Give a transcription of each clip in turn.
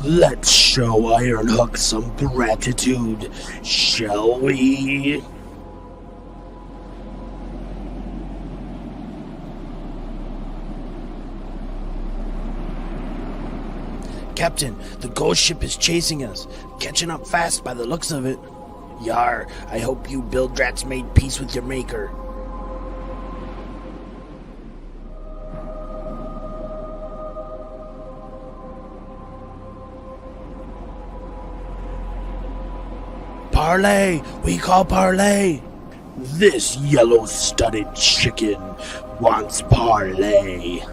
Let's show Ironhook some gratitude, shall we? Captain, the ghost ship is chasing us, catching up fast by the looks of it. Yar, I hope you Bildrats made peace with your maker. Parley! We call parley! This yellow-studded chicken wants parley.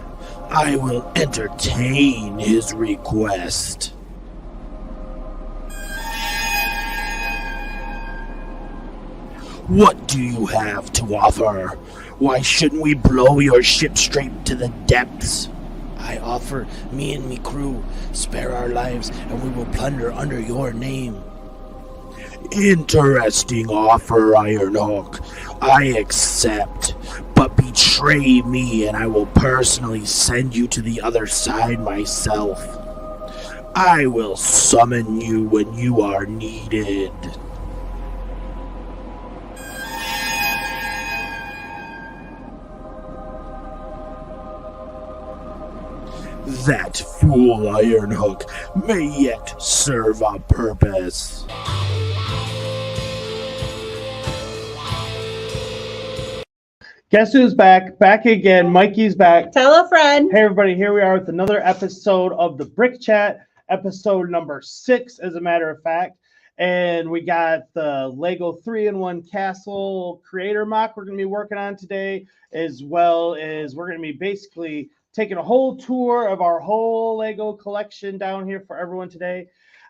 I will entertain his request. What do you have to offer? Why shouldn't we blow your ship straight to the depths? I offer me and me crew, spare our lives, and we will plunder under your name. Interesting offer, Ironhawk. I accept, but betray me and I will personally send you to the other side myself. I will summon you when you are needed. That fool Ironhook may yet serve a purpose. Guess who's back? Back again. Mikey's back. Tell a friend. Hey, everybody. Here we are with another episode of the Brick Chat, episode number 6, as a matter of fact. And we got the Lego 3-in-1 Castle Creator MOC we're going to be working on today, as well as we're going to be basically taking a whole tour of our whole Lego collection down here for everyone today.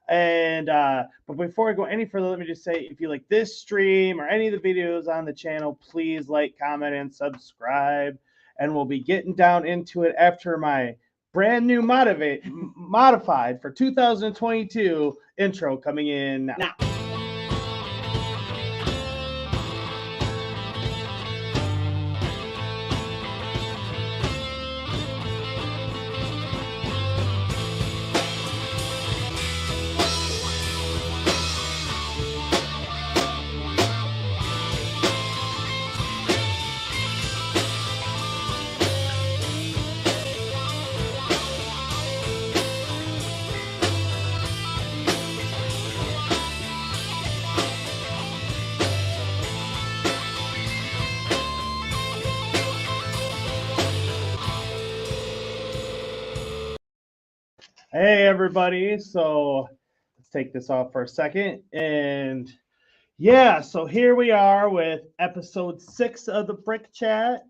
And but before I go any further, let me just say, if you like this stream or any of the videos on the channel, please like, comment, and subscribe. And we'll be getting down into it after my brand new modified for 2022 intro coming in now. Hey everybody, so let's take this off for a second. And yeah, so here we are with episode 6 of the Brick Chat.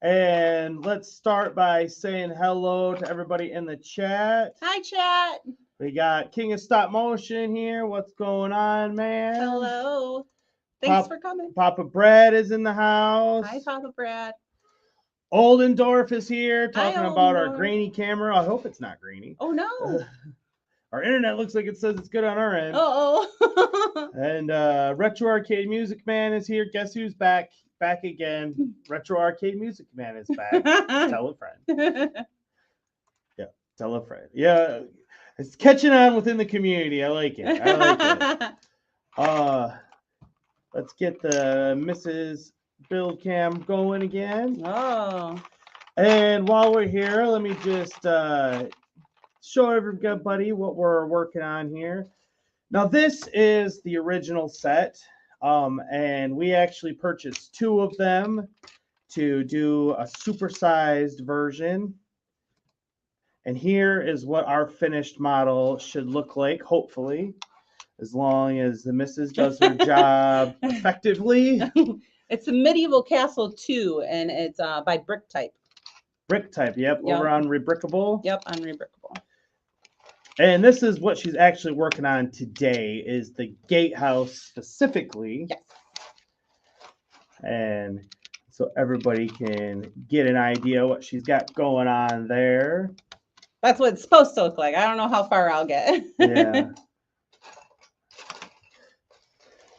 And let's start by saying hello to everybody in the chat. Hi, chat. We got King of Stop Motion here. What's going on, man? Hello. Thanks for coming. Papa Brad is in the house. Hi, Papa Brad. Oldendorf is here talking about our Oldendorf. Grainy camera. I hope it's not grainy. Oh, no. Our internet looks like it says it's good on our end. Uh-oh. And Retro Arcade Music Man is here. Guess who's back? Back again. Retro Arcade Music Man is back. Tell a friend. Yeah, tell a friend. Yeah, it's catching on within the community. I like it. I like it. Let's get the Mrs. Build Cam going again. Oh. And while we're here, let me just show everybody what we're working on here. Now, this is the original set, and we actually purchased 2 of them to do a supersized version. And here is what our finished model should look like, hopefully, as long as the missus does her job effectively. It's a Medieval Castle 2, and it's by Brick Type. Brick Type, yep, over on Rebrickable. Yep, on Rebrickable. And this is what she's actually working on today, is the gatehouse specifically. Yes. And so everybody can get an idea what she's got going on there. That's what it's supposed to look like. I don't know how far I'll get. Yeah.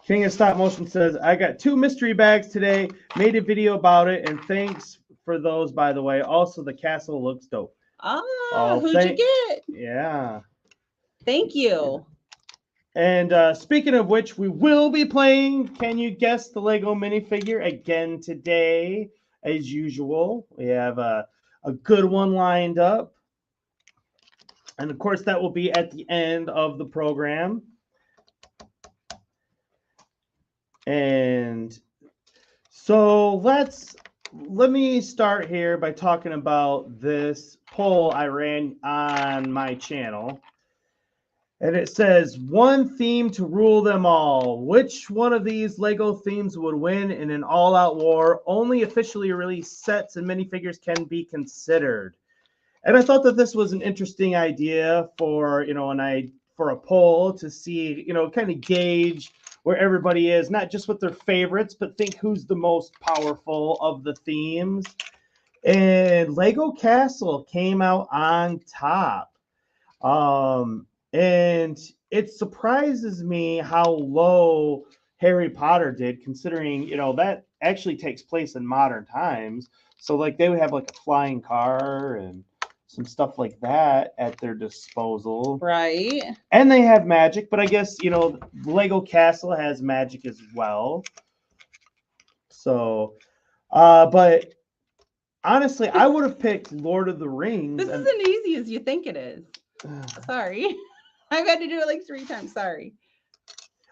King of Stop Motion says, I got 2 mystery bags today, made a video about it, and thanks for those, by the way. Also, the castle looks dope. Oh, who'd you get? Yeah. Thank you. And speaking of which, we will be playing Can You Guess the Lego minifigure again today, as usual. We have a good one lined up. And of course, that will be at the end of the program. And so let me start here by talking about this poll I ran on my channel. And it says, one theme to rule them all. Which one of these Lego themes would win in an all-out war? Only officially released sets and minifigures can be considered. And I thought that this was an interesting idea for, for a poll to see, kind of gauge where everybody is, not just with their favorites, but think who's the most powerful of the themes. And Lego Castle came out on top. And it surprises me how low Harry Potter did, considering, that actually takes place in modern times. So like they would have like a flying car and some stuff like that at their disposal. Right. And they have magic, but I guess, Lego Castle has magic as well. So, but honestly, I would have picked Lord of the Rings. This isn't easy as you think it is. Sorry. I've had to do it like 3 times. Sorry.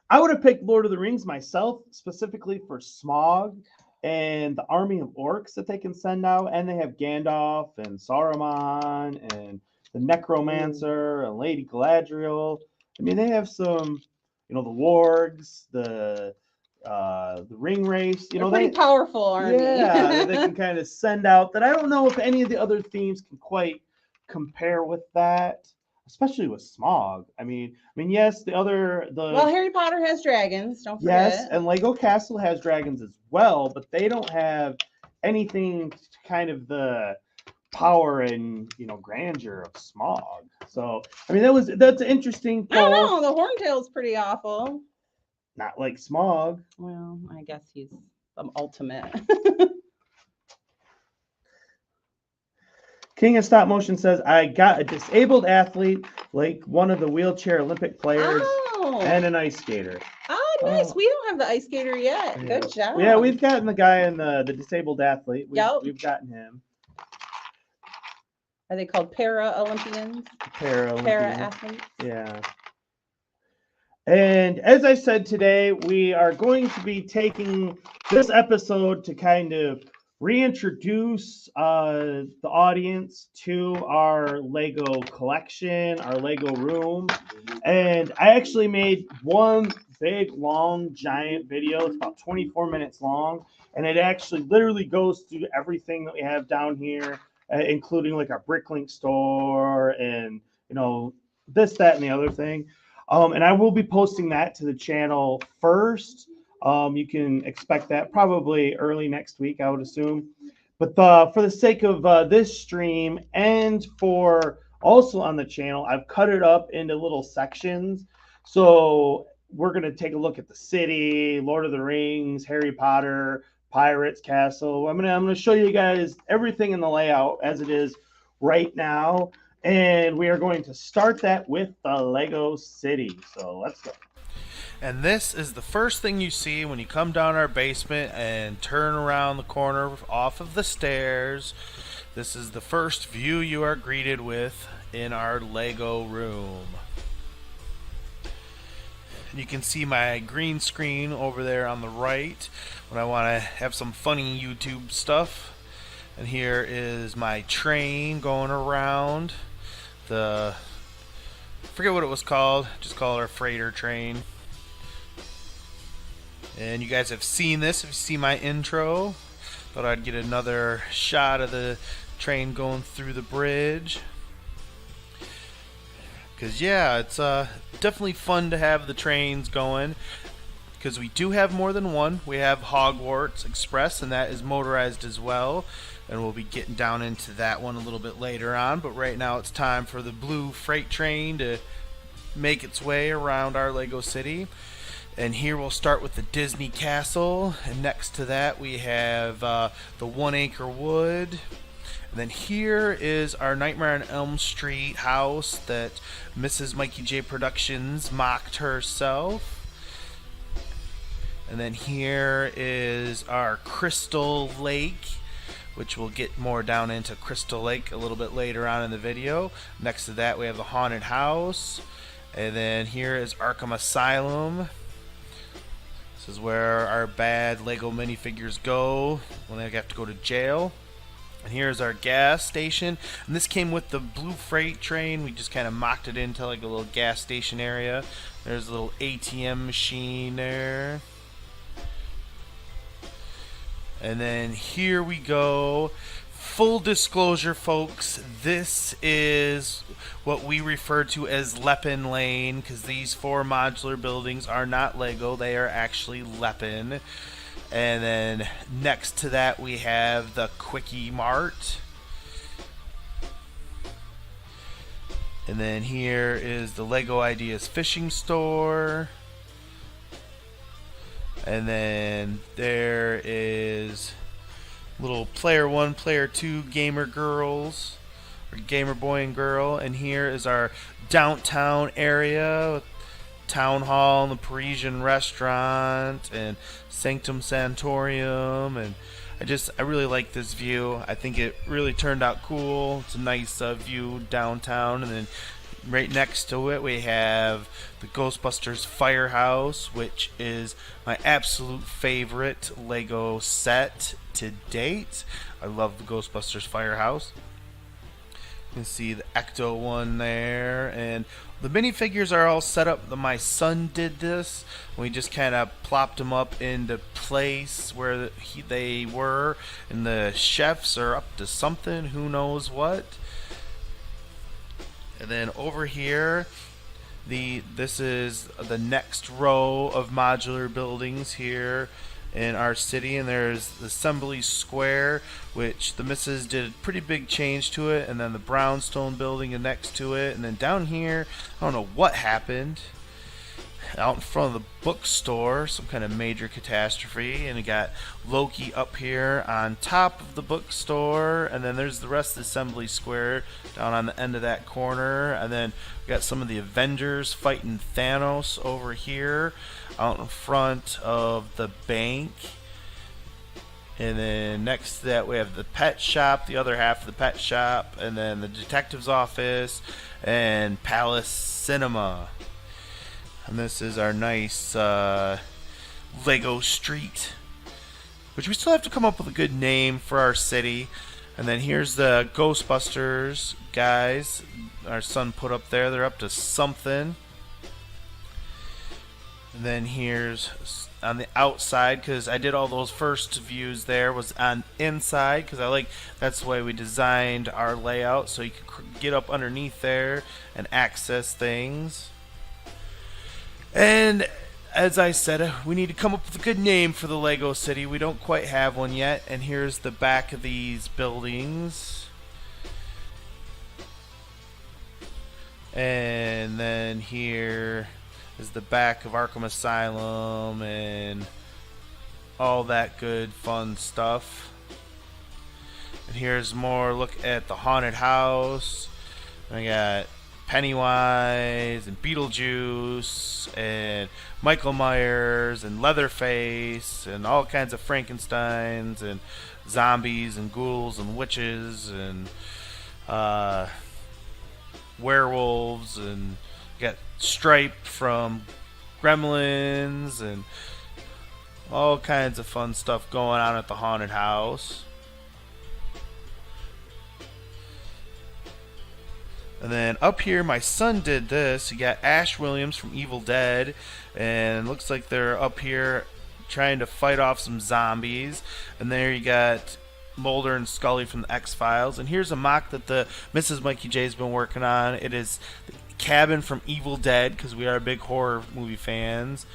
I would have picked Lord of the Rings myself, specifically for Smaug and the army of orcs that they can send out. And they have Gandalf and Saruman and the Necromancer and Lady Galadriel. I mean, they have some, the wargs, the ring race. They're pretty powerful army. Yeah, they can kind of send out that. I don't know if any of the other themes can quite compare with that. Especially with Smaug. I mean, yes, well, Harry Potter has dragons. Don't forget. Yes, and Lego Castle has dragons as well, but they don't have anything to kind of the power and grandeur of Smaug. So, I mean, that's an interesting poll. I don't know. The Horntail's pretty awful. Not like Smaug. Well, I guess he's the ultimate. King of Stop Motion says, I got a disabled athlete, like one of the wheelchair Olympic players, and an ice skater. Oh, nice. We don't have the ice skater yet. Yeah. Good job. Yeah, we've gotten the guy in the disabled athlete. We've gotten him. Are they called Para-Olympians? Para-athletes? Yeah. And as I said today, we are going to be taking this episode to kind of reintroduce the audience to our Lego collection, our Lego room. And I actually made one big, long, giant video. It's about 24 minutes long. And it actually literally goes through everything that we have down here, including like our Bricklink store and, this, that, and the other thing. And I will be posting that to the channel first. You can expect that probably early next week, I would assume. But for the sake of this stream and for also on the channel, I've cut it up into little sections. So we're going to take a look at the city, Lord of the Rings, Harry Potter, Pirates Castle. I'm going to show you guys everything in the layout as it is right now. And we are going to start that with the Lego City. So let's go. And this is the first thing you see when you come down our basement and turn around the corner off of the stairs. This is the first view you are greeted with in our Lego room. And you can see my green screen over there on the right when I want to have some funny YouTube stuff. And here is my train going around. I forget what it was called. Just call it our freighter train. And you guys have seen this if you see my intro. Thought I'd get another shot of the train going through the bridge. Because yeah, it's definitely fun to have the trains going. Because we do have more than one. We have Hogwarts Express, and that is motorized as well. And we'll be getting down into that one a little bit later on. But right now it's time for the blue freight train to make its way around our Lego City. And here we'll start with the Disney Castle, and next to that we have the 1 Acre Wood. And then here is our Nightmare on Elm Street house that Mrs. Mikey J Productions mocked herself. And then here is our Crystal Lake, which we'll get more down into Crystal Lake a little bit later on in the video. Next to that we have the haunted house. And then here is Arkham Asylum. This is where our bad Lego minifigures go when they have to go to jail. And here's our gas station. And this came with the blue freight train. We just kind of mocked it into like a little gas station area. There's a little ATM machine there. And then here we go. Full disclosure, folks, this is what we refer to as Lepin Lane, because these 4 modular buildings are not Lego, they are actually Lepin. And then next to that we have the Quickie Mart. And then here is the Lego Ideas Fishing Store. And then there is little player 1, player 2 gamer girls, or gamer boy and girl. And here is our downtown area with Town Hall and the Parisian restaurant and Sanctum Santorium. And I really like this view. I think it really turned out cool. It's a nice view downtown. And then right next to it we have the Ghostbusters Firehouse, which is my absolute favorite Lego set to date. I love the Ghostbusters Firehouse. You can see the Ecto one there, and the minifigures are all set up. My son did this. We just kind of plopped them up into place where they were, and the chefs are up to something, who knows what. And then over here, this is the next row of modular buildings here in our city, and there's the Assembly Square, which the missus did a pretty big change to it, and then the brownstone building is next to it. And then down here, I don't know what happened, out in front of the bookstore, some kind of major catastrophe, and we got Loki up here on top of the bookstore. And then there's the rest of the Assembly Square down on the end of that corner. And then we got some of the Avengers fighting Thanos over here out in front of the bank. And then next to that we have the pet shop, the other half of the pet shop, and then the detective's office and Palace Cinema. And this is our nice Lego Street, which we still have to come up with a good name for our city. And then here's the Ghostbusters guys our son put up there. They're up to something. And then here's on the outside, because I did all those first views there was on inside, because that's the way we designed our layout, so you can get up underneath there and access things. And as I said, we need to come up with a good name for the Lego City. We don't quite have one yet. And here's the back of these buildings. And then here is the back of Arkham Asylum and all that good fun stuff. And here's more look at the haunted house. I got Pennywise and Beetlejuice and Michael Myers and Leatherface and all kinds of Frankensteins and zombies and ghouls and witches and werewolves, and got Stripe from Gremlins and all kinds of fun stuff going on at the haunted house. And then up here, my son did this. You got Ash Williams from Evil Dead, and it looks like they're up here trying to fight off some zombies. And there you got Mulder and Scully from the X-Files. And here's a mock that the Mrs. Mikey J has been working on. It is the cabin from Evil Dead, because we are big horror movie fans.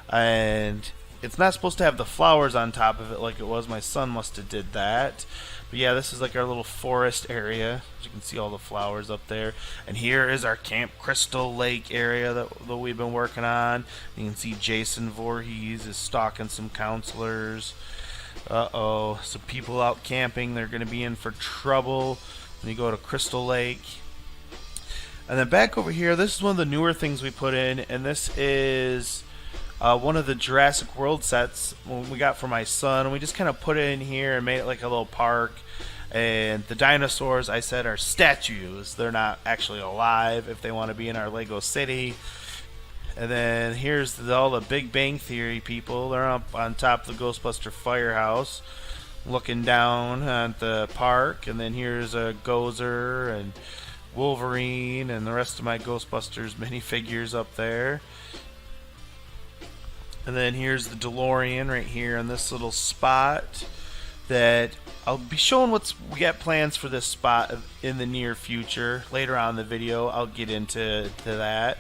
And it's not supposed to have the flowers on top of it like it was. My son must have did that. But yeah, this is like our little forest area. As you can see all the flowers up there. And here is our Camp Crystal Lake area that we've been working on. You can see Jason Voorhees is stalking some counselors. Uh-oh, some people out camping. They're going to be in for trouble when you go to Crystal Lake. And then back over here, this is one of the newer things we put in, and this is one of the Jurassic World sets we got for my son. And we just kind of put it in here and made it like a little park. And the dinosaurs, I said, are statues. They're not actually alive if they want to be in our Lego city. And then here's all the Big Bang Theory people. They're up on top of the Ghostbuster firehouse looking down at the park. And then here's a Gozer and Wolverine and the rest of my Ghostbusters minifigures up there. And then here's the DeLorean right here in this little spot that I'll be showing we got plans for this spot in the near future. Later on in the video, I'll get into that.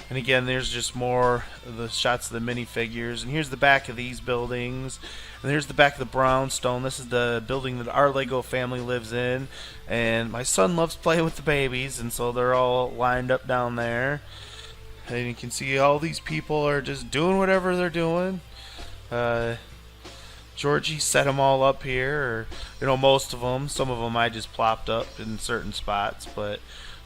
And again, there's just more of the shots of the minifigures. And here's the back of these buildings. And here's the back of the brownstone. This is the building that our Lego family lives in. And my son loves playing with the babies, and so they're all lined up down there. And you can see all these people are just doing whatever they're doing. Georgie set them all up here, or most of them. Some of them I just plopped up in certain spots, but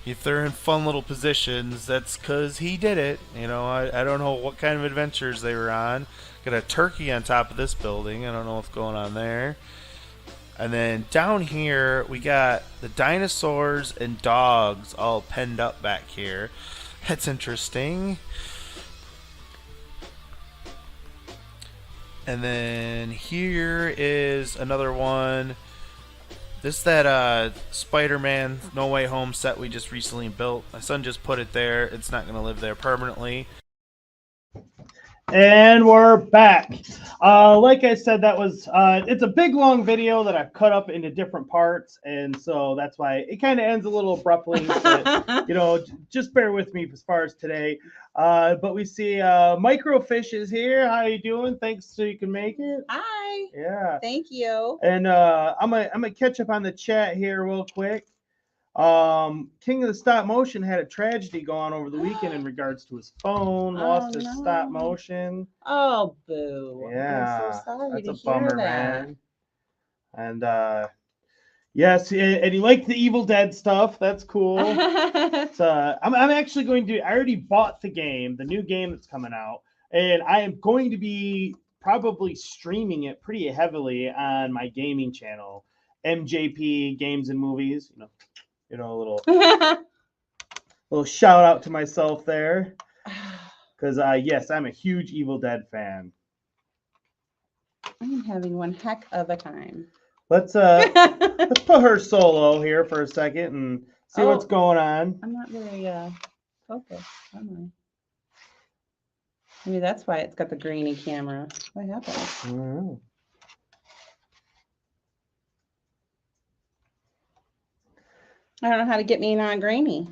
if they're in fun little positions, that's because he did it. I don't know what kind of adventures they were on. Got a turkey on top of this building. I don't know what's going on there. And then down here, we got the dinosaurs and dogs all penned up back here. That's interesting. And then here is another one. This is that Spider-Man No Way Home set we just recently built. My son just put it there. It's not going to live there permanently. And we're back. Like I said, that was it's a big long video that I've cut up into different parts, and so that's why it kind of ends a little abruptly. But, just bear with me as far as today. But we see Microfish is here. How you doing? Thanks, so you can make it. Hi. Yeah. Thank you. And I'm gonna catch up on the chat here real quick. King of the Stop Motion had a tragedy go on over the weekend in regards to his phone, lost his stop motion. Oh, boo. Yeah, I'm so sorry that's to a bummer, hear that. man. And yes, and he liked the Evil Dead stuff. That's cool. I'm actually going to. I already bought the game, the new game that's coming out, and I am going to be probably streaming it pretty heavily on my gaming channel, MJP Games and Movies. A little shout out to myself there, because yes, I'm a huge Evil Dead fan. I'm having one heck of a time. Let's put her solo here for a second and see what's going on. I'm not very focused, am I? Maybe that's why it's got the grainy camera. What happened? I don't know. I don't know how to get me non-grainy.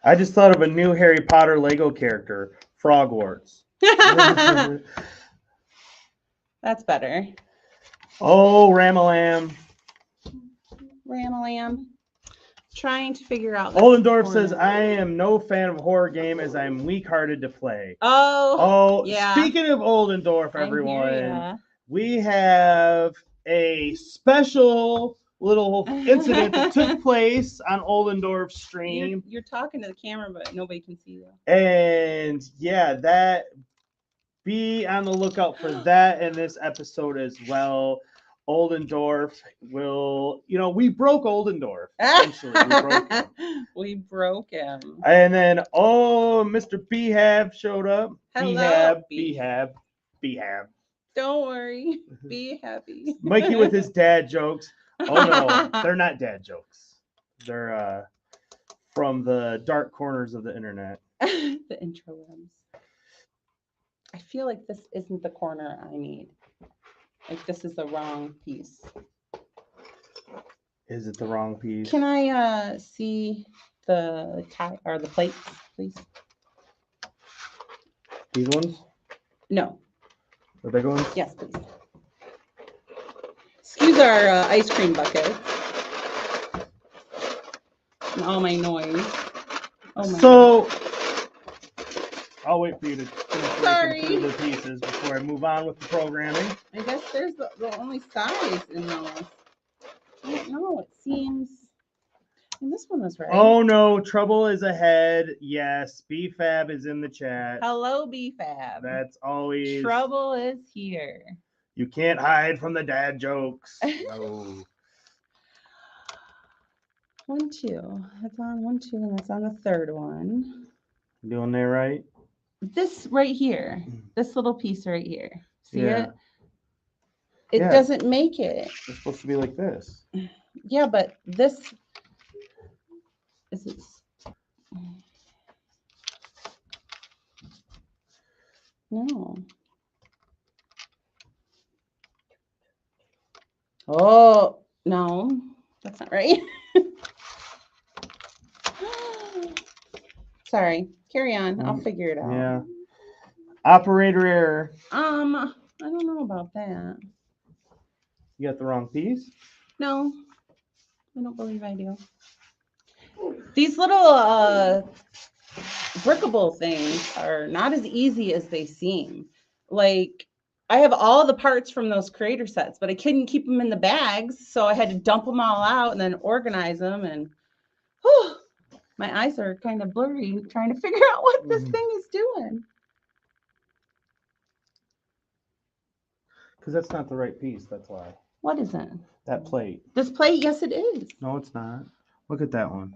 I just thought of a new Harry Potter Lego character, Frogwarts. That's better. Oh, Ramalam. Ramalam. Trying to figure out. Oldendorf says, I am no fan of horror game as I'm weak-hearted to play. Oh, yeah. Speaking of Oldendorf, everyone, we have a special little incident that took place on Oldendorf's stream. You're talking to the camera, but nobody can see you. And yeah, be on the lookout for that in this episode as well. Oldendorf will, we broke Oldendorf. Essentially, we broke him. And then, Mr. Behab showed up. Hello. Behab. Don't worry. Be happy. Mikey with his dad jokes. Oh no, they're not dad jokes. They're from the dark corners of the internet. The interwebs. I feel like this isn't the corner I need. Like this is the wrong piece. Is it the wrong piece? Can I see the tie or the plates, please? These ones? No. The big ones? Yes, please. Excuse our ice cream bucket and all my noise. Oh my God. I'll wait for you to finish working through the pieces before I move on with the programming. I guess there's the only size in those. I don't know. It seems. And this one was right. Oh no, trouble is ahead. Yes, BFAB is in the chat. Hello, BFAB. That's always Trouble is here. You can't hide from the dad jokes. No. 1, 2. It's on 1, 2, and it's on the third one. You doing there right? This right here, this little piece right here. See Yeah. it? It Yeah. doesn't make it. It's supposed to be like this. Yeah, but this is it. No. Oh, no. That's not right. Sorry. Carry on. I'll figure it out. Yeah. Operator error. I don't know about that. You got the wrong piece? No. I don't believe I do. These little brickable things are not as easy as they seem. Like, I have all the parts from those creator sets, but I couldn't keep them in the bags, so I had to dump them all out and then organize them. And whew, my eyes are kind of blurry trying to figure out what this thing is doing. Because that's not the right piece. That's why. What is it? That plate. This plate? Yes, it is. No, it's not. Look at that one.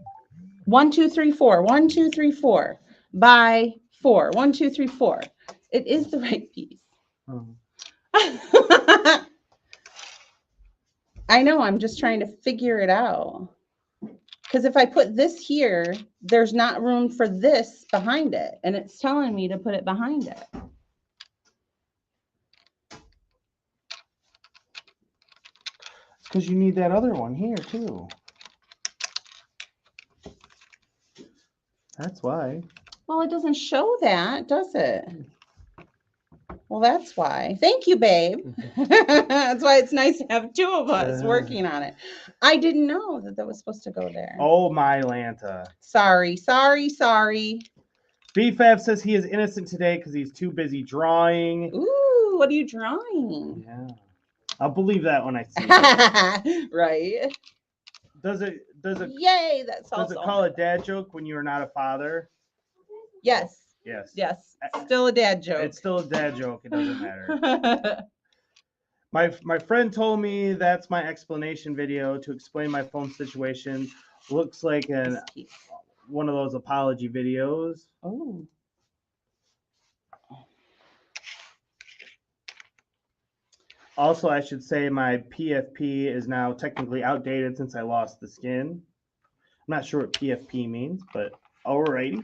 1, 2, 3, 4. 1, 2, 3, 4. By 4. 1, 2, 3, 4. It is the right piece. Oh. I know. I'm just trying to figure it out. Because if I put this here, there's not room for this behind it. And it's telling me to put it behind it. Because you need that other one here, too. That's why. Well, it doesn't show that, does it? Well, that's why. Thank you, babe. That's why it's nice to have two of us working on it. I didn't know that was supposed to go there. Oh, my Lanta. Sorry. BFAB says he is innocent today because he's too busy drawing. Ooh, what are you drawing? Yeah. I'll believe that when I see it. Right. Does it Yay, that's does it call a dad joke when you are not a father? Yes. Yes. Still a dad joke. It's still a dad joke. It doesn't matter. My friend told me that's my explanation video to explain my phone situation. Looks like one of those apology videos. Oh. Also, I should say my PFP is now technically outdated since I lost the skin. I'm not sure what PFP means, but alrighty.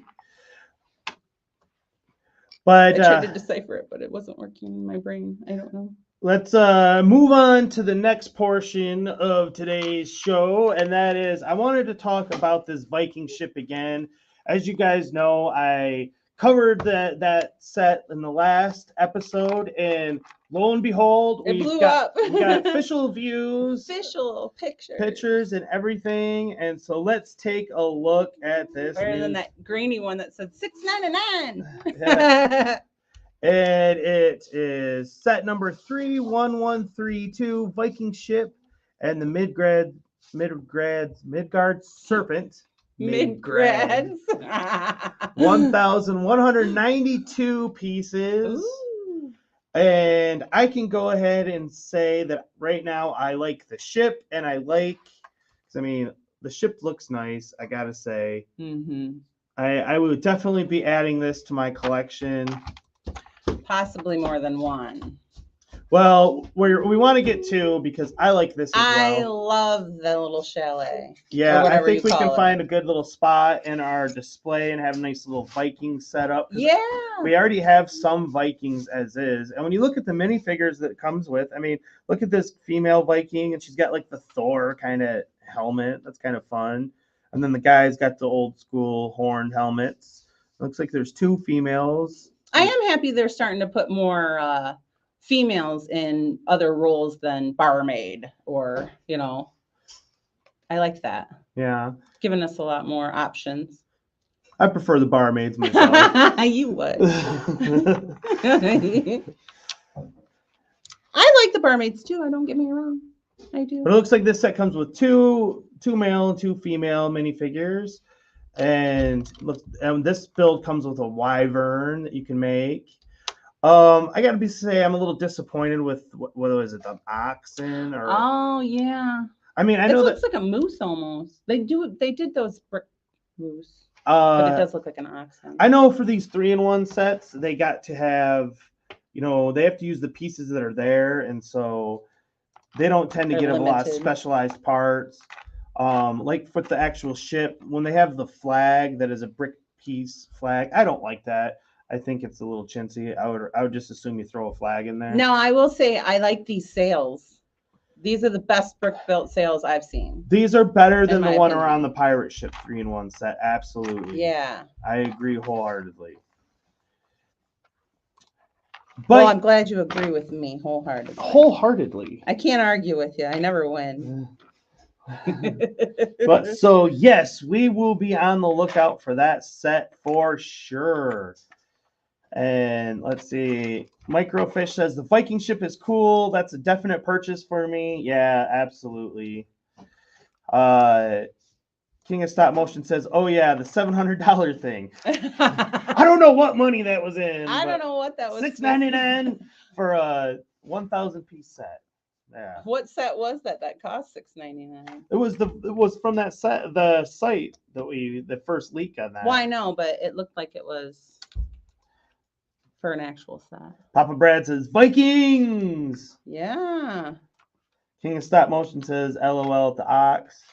But I tried to decipher it, but it wasn't working in my brain. I don't know. Let's move on to the next portion of today's show, and that is I wanted to talk about this Viking ship again. As you guys know, I covered that set in the last episode, and lo and behold, it blew up. we got official views, official pictures, and everything. And so let's take a look at this. Better than that grainy one that said $6.99. Yeah. And it is set number 31132, Viking ship, and the Midgard Serpent. Midgrads. 1,192 pieces. Ooh. And I can go ahead and say that right now I like the ship, and the ship looks nice, I gotta say. Mm-hmm. I would definitely be adding this to my collection. Possibly more than one. Well, we want to get two because I like this as well. I love the little chalet. Yeah, I think we can find a good little spot in our display and have a nice little Viking setup. Yeah. We already have some Vikings as is. And when you look at the minifigures that it comes with, look at this female Viking, and she's got like the Thor kind of helmet. That's kind of fun. And then the guy's got the old school horned helmets. Looks like there's two females. I am happy they're starting to put more females in other roles than barmaid or, I like that. Yeah. Giving us a lot more options. I prefer the barmaids myself. You would. I like the barmaids too. I don't get me wrong. I do. But it looks like this set comes with two male and two female minifigures. And look, this build comes with a wyvern that you can make. I gotta say I'm a little disappointed with what was it, the oxen or? Oh yeah. I mean, I This know looks that like a moose almost. They did those brick moose, but it does look like an oxen. I know for these 3-in-1 sets, they got to have, they have to use the pieces that are there, and so they don't tend to They're get a lot of limited. specialized parts. Like for the actual ship, when they have the flag that is a brick piece flag, I don't like that. I think it's a little chintzy. I would just assume you throw a flag in there. No, I will say I like these sails. These are the best brick built sails I've seen. These are better than the my one opinion. around the pirate ship 3-in-1 set. Absolutely. Yeah. I agree wholeheartedly. Well, But I'm glad you agree with me wholeheartedly. wholeheartedly. I can't argue with you. I never win. But so yes, we will be on the lookout for that set for sure. And let's see. Microfish says the Viking ship is cool. That's a definite purchase for me. Yeah, absolutely. King of Stop Motion says, "Oh yeah, the $700 thing." I don't know what money that was in. I don't know what that was. $6.99 for a 1,000-piece set. Yeah. What set was that? That cost $6.99. It was from that set, the site that the first leak on that. Well, I know, but it looked like it was for an actual set. Papa Brad says Vikings. Yeah. King of Stop Motion says LOL at the ox.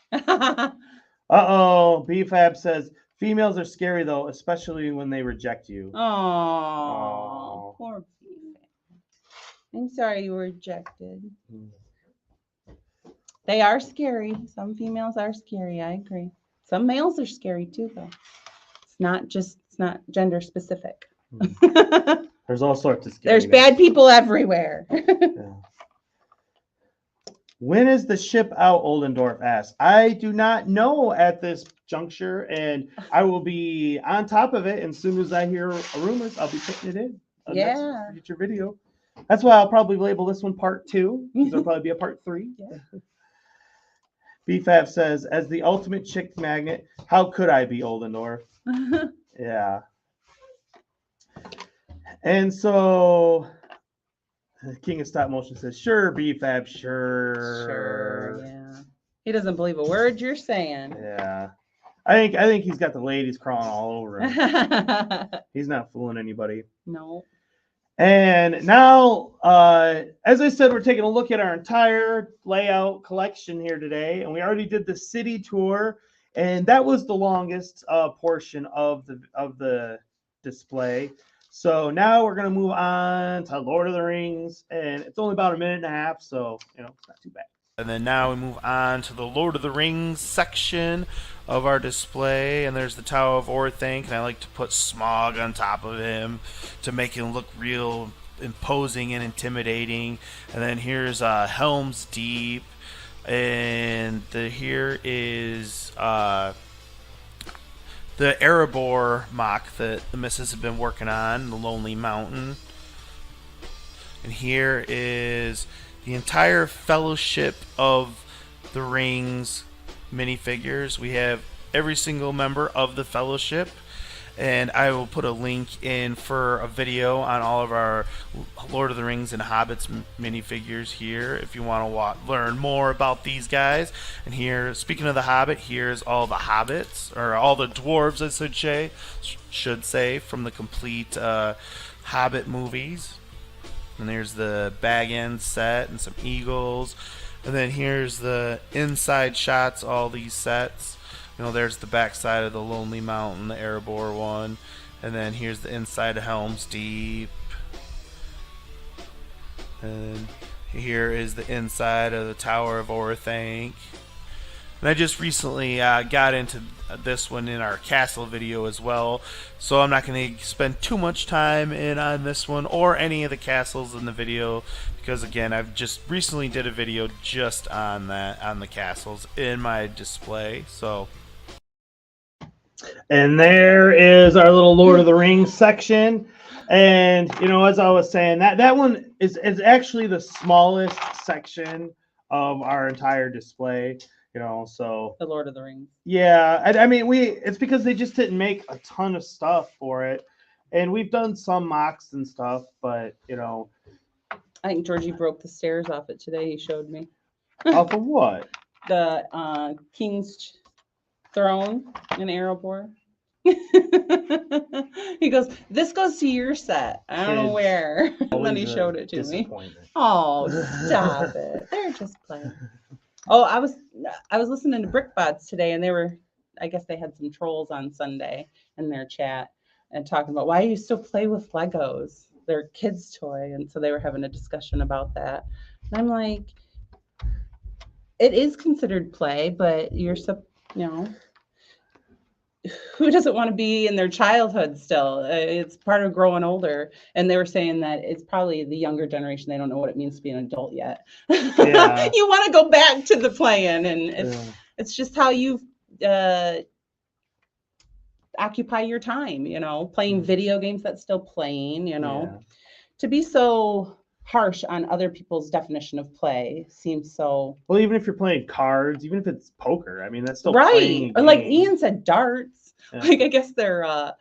Uh-oh. BFAB says females are scary though, especially when they reject you. Oh, poor baby. I'm sorry you were rejected. They are scary. Some females are scary. I agree. Some males are scary too, though. It's not gender specific. There's all sorts of scary. There's bad people everywhere. Yeah. When is the ship out? Oldendorf asks. I do not know at this juncture, and I will be on top of it. And as soon as I hear rumors, I'll be putting it in. Yeah. Next future video. That's why I'll probably label this one part 2. There'll probably be a part 3. Yeah. BFAB says, as the ultimate chick magnet, how could I be Oldendorf? Yeah. And so King of Stop Motion says, sure, BFAB, sure. Sure, yeah. He doesn't believe a word you're saying. Yeah. I think he's got the ladies crawling all over him. He's not fooling anybody. No. And now, as I said, we're taking a look at our entire layout collection here today. And we already did the city tour, and that was the longest portion of the display. So now we're going to move on to Lord of the Rings, and it's only about a minute and a half, so, it's not too bad. And then now we move on to the Lord of the Rings section of our display. And there's the Tower of Orthanc, and I like to put Smaug on top of him to make him look real imposing and intimidating. And then here's Helm's Deep. And here is the Erebor MOC that the missus have been working on, the Lonely Mountain. And here is the entire Fellowship of the Rings minifigures. We have every single member of the Fellowship, and I will put a link in for a video on all of our Lord of the Rings and Hobbits minifigures here if you want to learn more about these guys. And here, speaking of the Hobbit, here's all the Hobbits, or all the dwarves, I should say, from the complete Hobbit movies. And there's the Baggins set and some eagles. And then here's the inside shots, all these sets. There's the backside of the Lonely Mountain, the Erebor one. And then here's the inside of Helm's Deep. And here is the inside of the Tower of Orthanc. And I just recently got into this one in our castle video as well, so I'm not going to spend too much time on this one or any of the castles in the video, because again, I've just recently did a video just on the castles in my display. So And there is our little Lord of the Rings section. And as I was saying, that one is actually the smallest section of our entire display. So The Lord of the Rings. yeah, I mean it's because they just didn't make a ton of stuff for it, and we've done some mocks and stuff, but I think Georgie broke the stairs off it today. He showed me off of what? the King's Throne in Erebor. He goes, "This goes to your set. I don't know Kids. where." And then he Always a showed it to me. disappointment. Oh, stop it! They're just playing. Oh, I was listening to BrickBots today, and I guess they had some trolls on Sunday in their chat and talking about why you still play with Legos. They're kids' toy, and so they were having a discussion about that. And I'm like, it is considered play, but who doesn't want to be in their childhood still? It's part of growing older. And they were saying that it's probably the younger generation. They don't know what it means to be an adult yet. Yeah. You want to go back to the playing, and it's just how you occupy your time, playing video games. That's still playing, to be so harsh on other people's definition of play seems so. Well, even if you're playing cards, even if it's poker, I mean, that's still right. playing a Or like game. Ian said, darts. Yeah. Like, I guess their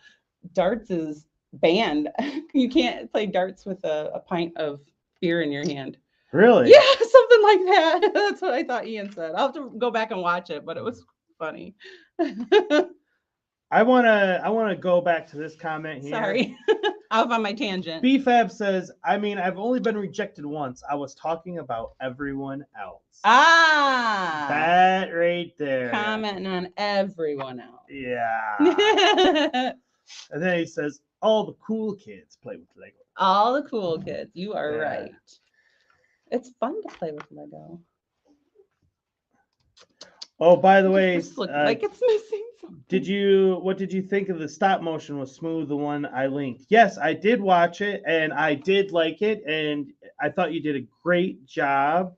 darts is banned. You can't play darts with a pint of beer in your hand. Really? Yeah, something like that. That's what I thought Ian said. I'll have to go back and watch it, but it was funny. I wanna go back to this comment here. Sorry. Off on my tangent. BFAB says, I mean, I've only been rejected once. I was talking about everyone else. Ah. That right there. Commenting on everyone else. Yeah. And then he says, all the cool kids play with Lego. All the cool kids. You are Yeah. right. It's fun to play with Lego. Oh, by the way, This looks like it's missing something. what did you think of the stop motion with Smooth, the one I linked? Yes, I did watch it and I did like it, and I thought you did a great job.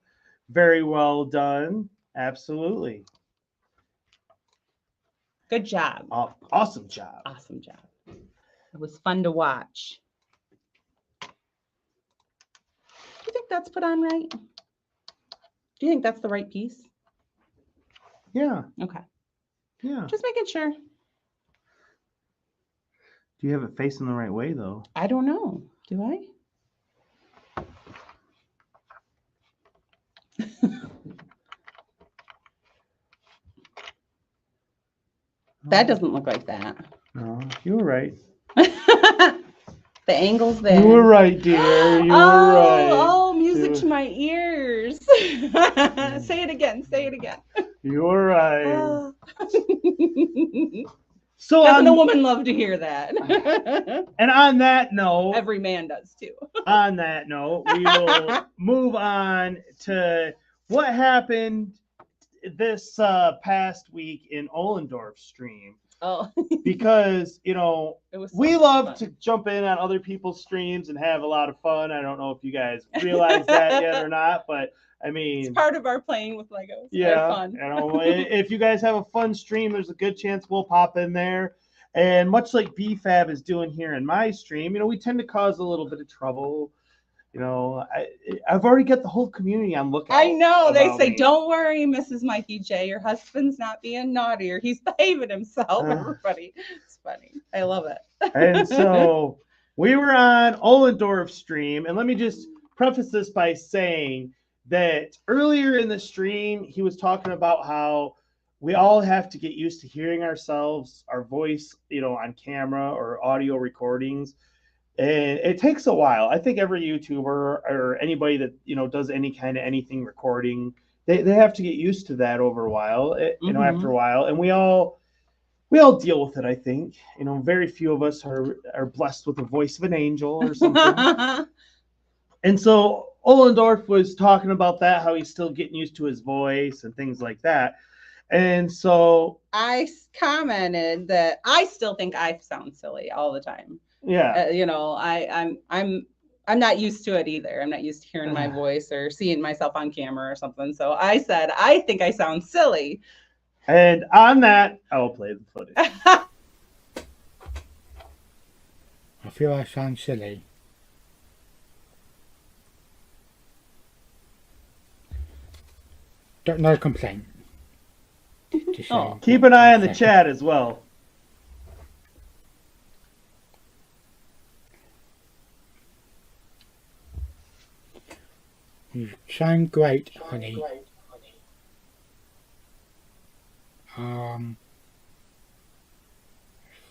Very well done. Absolutely. Good job. Awesome job. Awesome job. It was fun to watch. Do you think that's put on right? Do you think that's the right piece? Yeah. Okay. Yeah. Just making sure. Do you have it facing the right way though? I don't know. Do I? That doesn't look like that. No, you were right. The angle's there. You were right, dear. You were right. Oh, music to my ears. Say it again. Say it again. You were right. Oh. So Doesn't a woman love to hear that? And on that note, Every man does too. on that note, we will move on to what happened this past week in Ollendorf's stream. Oh, Because, it was. So we love fun. to jump in on other people's streams and have a lot of fun. I don't know if you guys realize that yet or not, but I mean, It's part of our playing with Legos. yeah, Fun. if you guys have a fun stream, there's a good chance we'll pop in there. And much like BFAB is doing here in my stream, we tend to cause a little bit of trouble. I've already got the whole community on lookout. I know. They about say, me. "Don't worry, Mrs. Mikey J. Your husband's not being naughty, or he's behaving himself." Everybody, it's funny. I love it. And so we were on Ollendorf's stream, and let me just preface this by saying that earlier in the stream, he was talking about how we all have to get used to hearing ourselves, our voice, on camera or audio recordings. And it takes a while. I think every YouTuber or anybody that, does any kind of anything recording, they have to get used to that over a while, after a while. And we all deal with it, I think. Very few of us are blessed with the voice of an angel or something. And so Ollendorf was talking about that, how he's still getting used to his voice and things like that. And so I commented that I still think I sound silly all the time. yeah, I'm not used to it either. I'm not used to hearing my voice or seeing myself on camera or something. So I said I think I sound silly. and on that, I will play the footage. feel I sound silly. Not a complaint. Just saying Keep what an eye I'm on the saying. chat as well. You sound great, honey.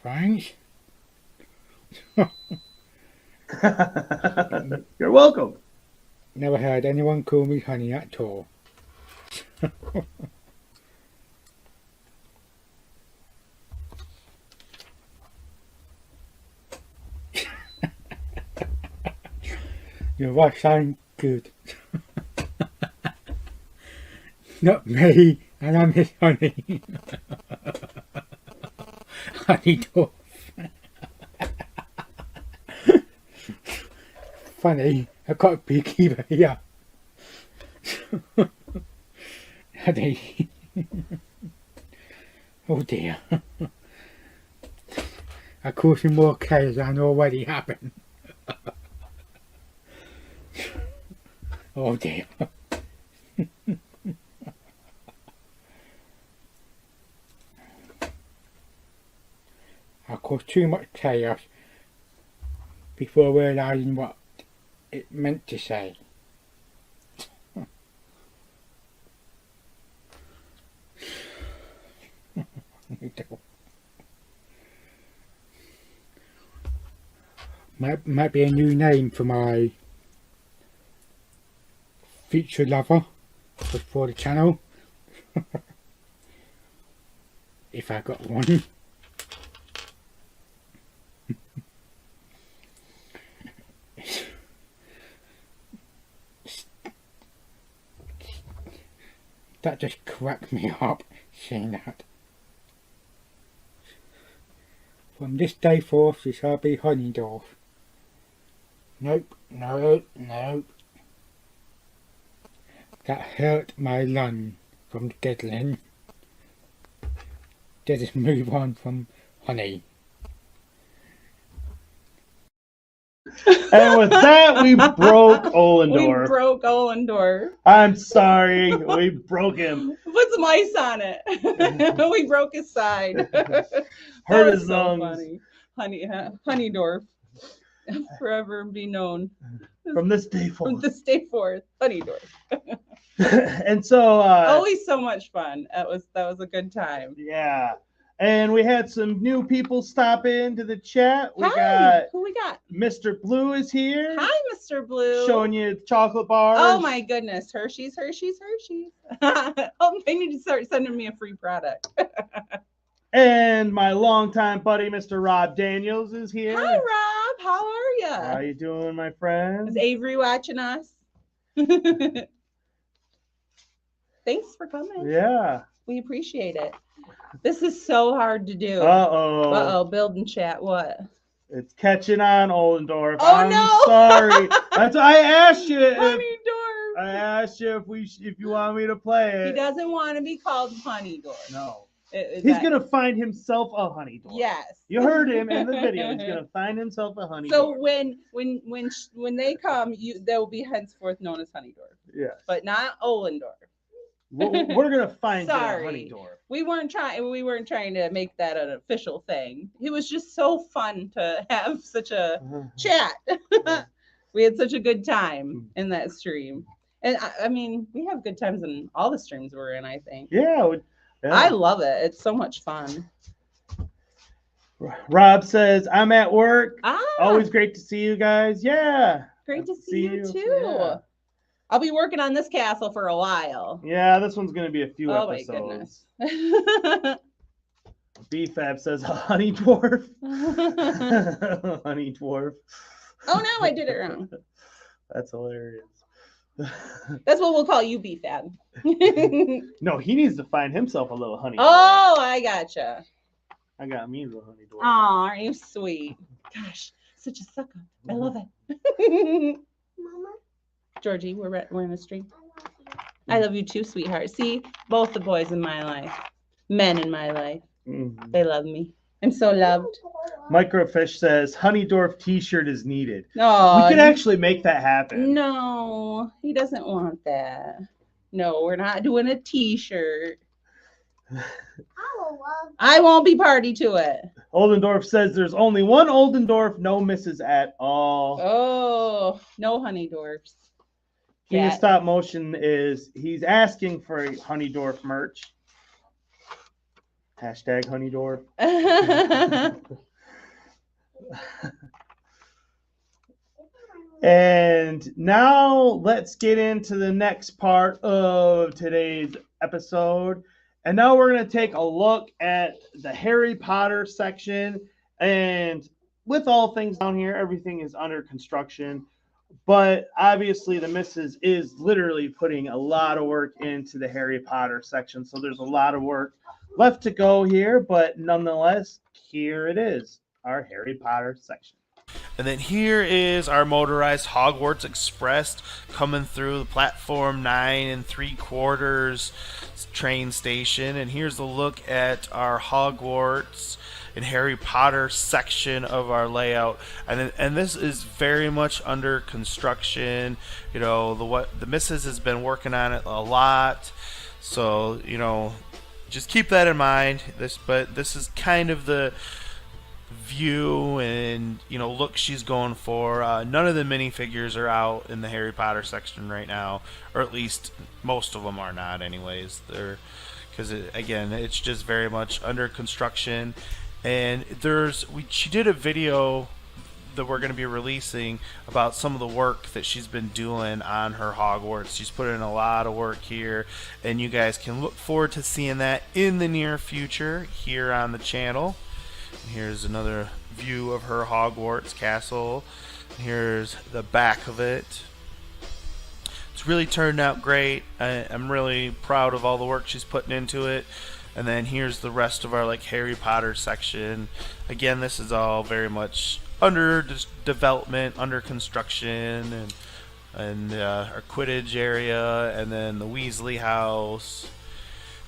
Thanks. You're welcome. Never heard anyone call me honey at all. Your voice sound good. Not me, and I'm his honey. Honey dwarf. Funny, I've got a beekeeper here. Honey. Oh dear. I caused him more chaos than already happened. Oh dear. I caused too much chaos before realising what it meant to say. Might be a new name for my future lover for the channel. If I got one. That just cracked me up, seeing that. From this day forth, it shall be Honeydorf. Nope, no. That hurt my lung from giggling. Let us move on from honey. And with that, we broke Ollendorf. We broke Ollendorf. I'm sorry, we broke him. Put some ice on it. We broke his side. Hurt his lungs. Funny. Honeydorf. Forever be known. From this day From forward. this day forth, Honeydorf. And so Always so much fun. That was a good time. yeah. And we had some new people stop into the chat. We Hi, got who we got? Mr. Blue is here. Hi, Mr. Blue. Showing you chocolate bars. Oh my goodness, Hershey's. Oh, they need to start sending me a free product. And my longtime buddy, Mr. Rob Daniels, is here. Hi, Rob. How are you? How you doing, my friend? Is Avery watching us? Thanks for coming. Yeah. We appreciate it. This is so hard to do. Uh-oh. Build and chat. What? It's catching on, Ollendorf. Oh, I'm no. sorry. That's I asked you. Honeydorf. I asked you if you want me to play it. He doesn't want to be called Honeydorf. No. Is He's that- gonna find himself a Honeydorf. Yes. You heard him in the video. He's gonna find himself a Honeydorf. So when they come, they will be henceforth known as Honeydorf, yes. but not Ollendorf. We're gonna find you a Sorry. Honeydorf. We weren't trying to make that an official thing. It was just so fun to have such a chat. We had such a good time in that stream. And I mean, we have good times in all the streams we're in, I think. Yeah. I love it. It's so much fun. Rob says, I'm at work. Ah, Always great to see you guys. Yeah. great to see you too. Yeah. I'll be working on this castle for a while. Yeah, this one's gonna be a few Oh my episodes. goodness. BFAB says a honey dwarf. Honey dwarf. Oh no, I did it wrong. That's hilarious. That's what we'll call you, BFAB. No, he needs to find himself a little honey dwarf. Oh, I gotcha. I got me a little honey dwarf. Oh, aren't you sweet? Gosh, such a sucker. I love it. Mama, Georgie, we're in a stream. I love you too, sweetheart. See, both the boys in my life, men in my life, Mhm. they love me. I'm so loved. Microfish says Honeydorf t-shirt is needed. No, We could actually make that happen. no, he doesn't want that. No, we're not doing a t-shirt. I won't be party to it. Oldendorf says there's only one Oldendorf, no misses at all. Oh, no honey dwarfs. King of Yeah. Stop Motion he's asking for Honeydorf merch. Hashtag Honeydorf. And now let's get into the next part of today's episode. And now we're going to take a look at the Harry Potter section. And with all things down here, everything is under construction. But obviously, the missus is literally putting a lot of work into the Harry Potter section. So there's a lot of work left to go here. But nonetheless, here it is, our Harry Potter section. And then here is our motorized Hogwarts Express coming through the platform 9 3/4 train station. And here's a look at our Hogwarts and Harry Potter section of our layout. And this is very much under construction. You know, the missus has been working on it a lot. So, you know, just keep that in mind. This is kind of the view and, you know, look she's going for. None of the minifigures are out in the Harry Potter section right now, or at least most of them are not anyways. They're because again, it's just very much under construction. And she did a video that we're going to be releasing about some of the work that she's been doing on her Hogwarts. She's put in a lot of work here, and you guys can look forward to seeing that in the near future here on the channel. Here's another view of her Hogwarts castle. Here's the back of it. It's really turned out great. I'm really proud of all the work she's putting into it. And then here's the rest of our Harry Potter section. Again, this is all very much under development, under construction, and our Quidditch area, and then the Weasley house.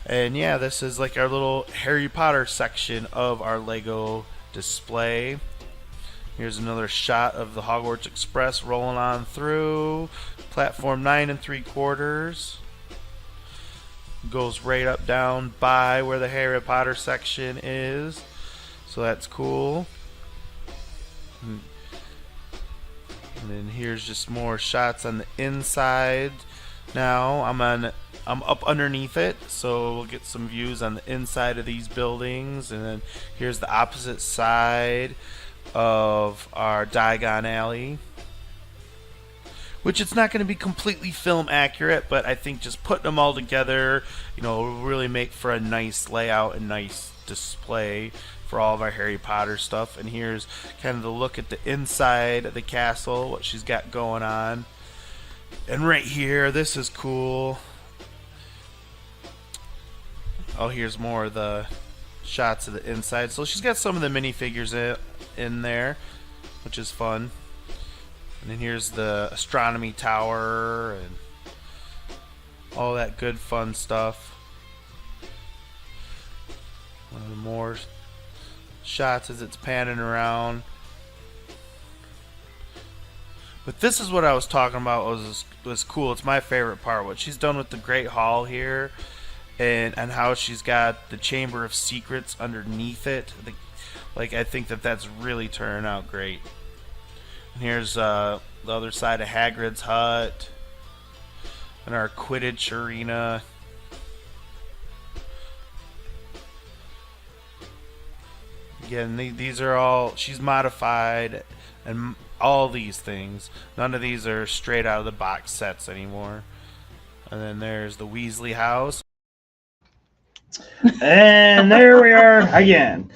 And yeah, this is our little Harry Potter section of our Lego display. Here's another shot of the Hogwarts Express rolling on through platform 9 3/4. Goes right up down by where the Harry Potter section is, so that's cool. And then here's just more shots on the inside. Now I'm up underneath it, so we'll get some views on the inside of these buildings. And then here's the opposite side of our Diagon Alley, which it's not going to be completely film accurate, but I think just putting them all together, you know, will really make for a nice layout and nice display for all of our Harry Potter stuff. And here's kind of the look at the inside of the castle, what she's got going on. And right here, this is cool. Oh, here's more of the shots of the inside. So she's got some of the minifigures in there, which is fun. And then here's the astronomy tower and all that good fun stuff. More shots as it's panning around. But this is what I was talking about was cool. It's my favorite part. What she's done with the Great Hall here, and how she's got the Chamber of Secrets underneath it. I think that's really turning out great. And here's the other side of Hagrid's hut and our Quidditch arena. Again, these are all she's modified, and all these things. None of these are straight out of the box sets anymore. And then there's the Weasley house. And there we are again.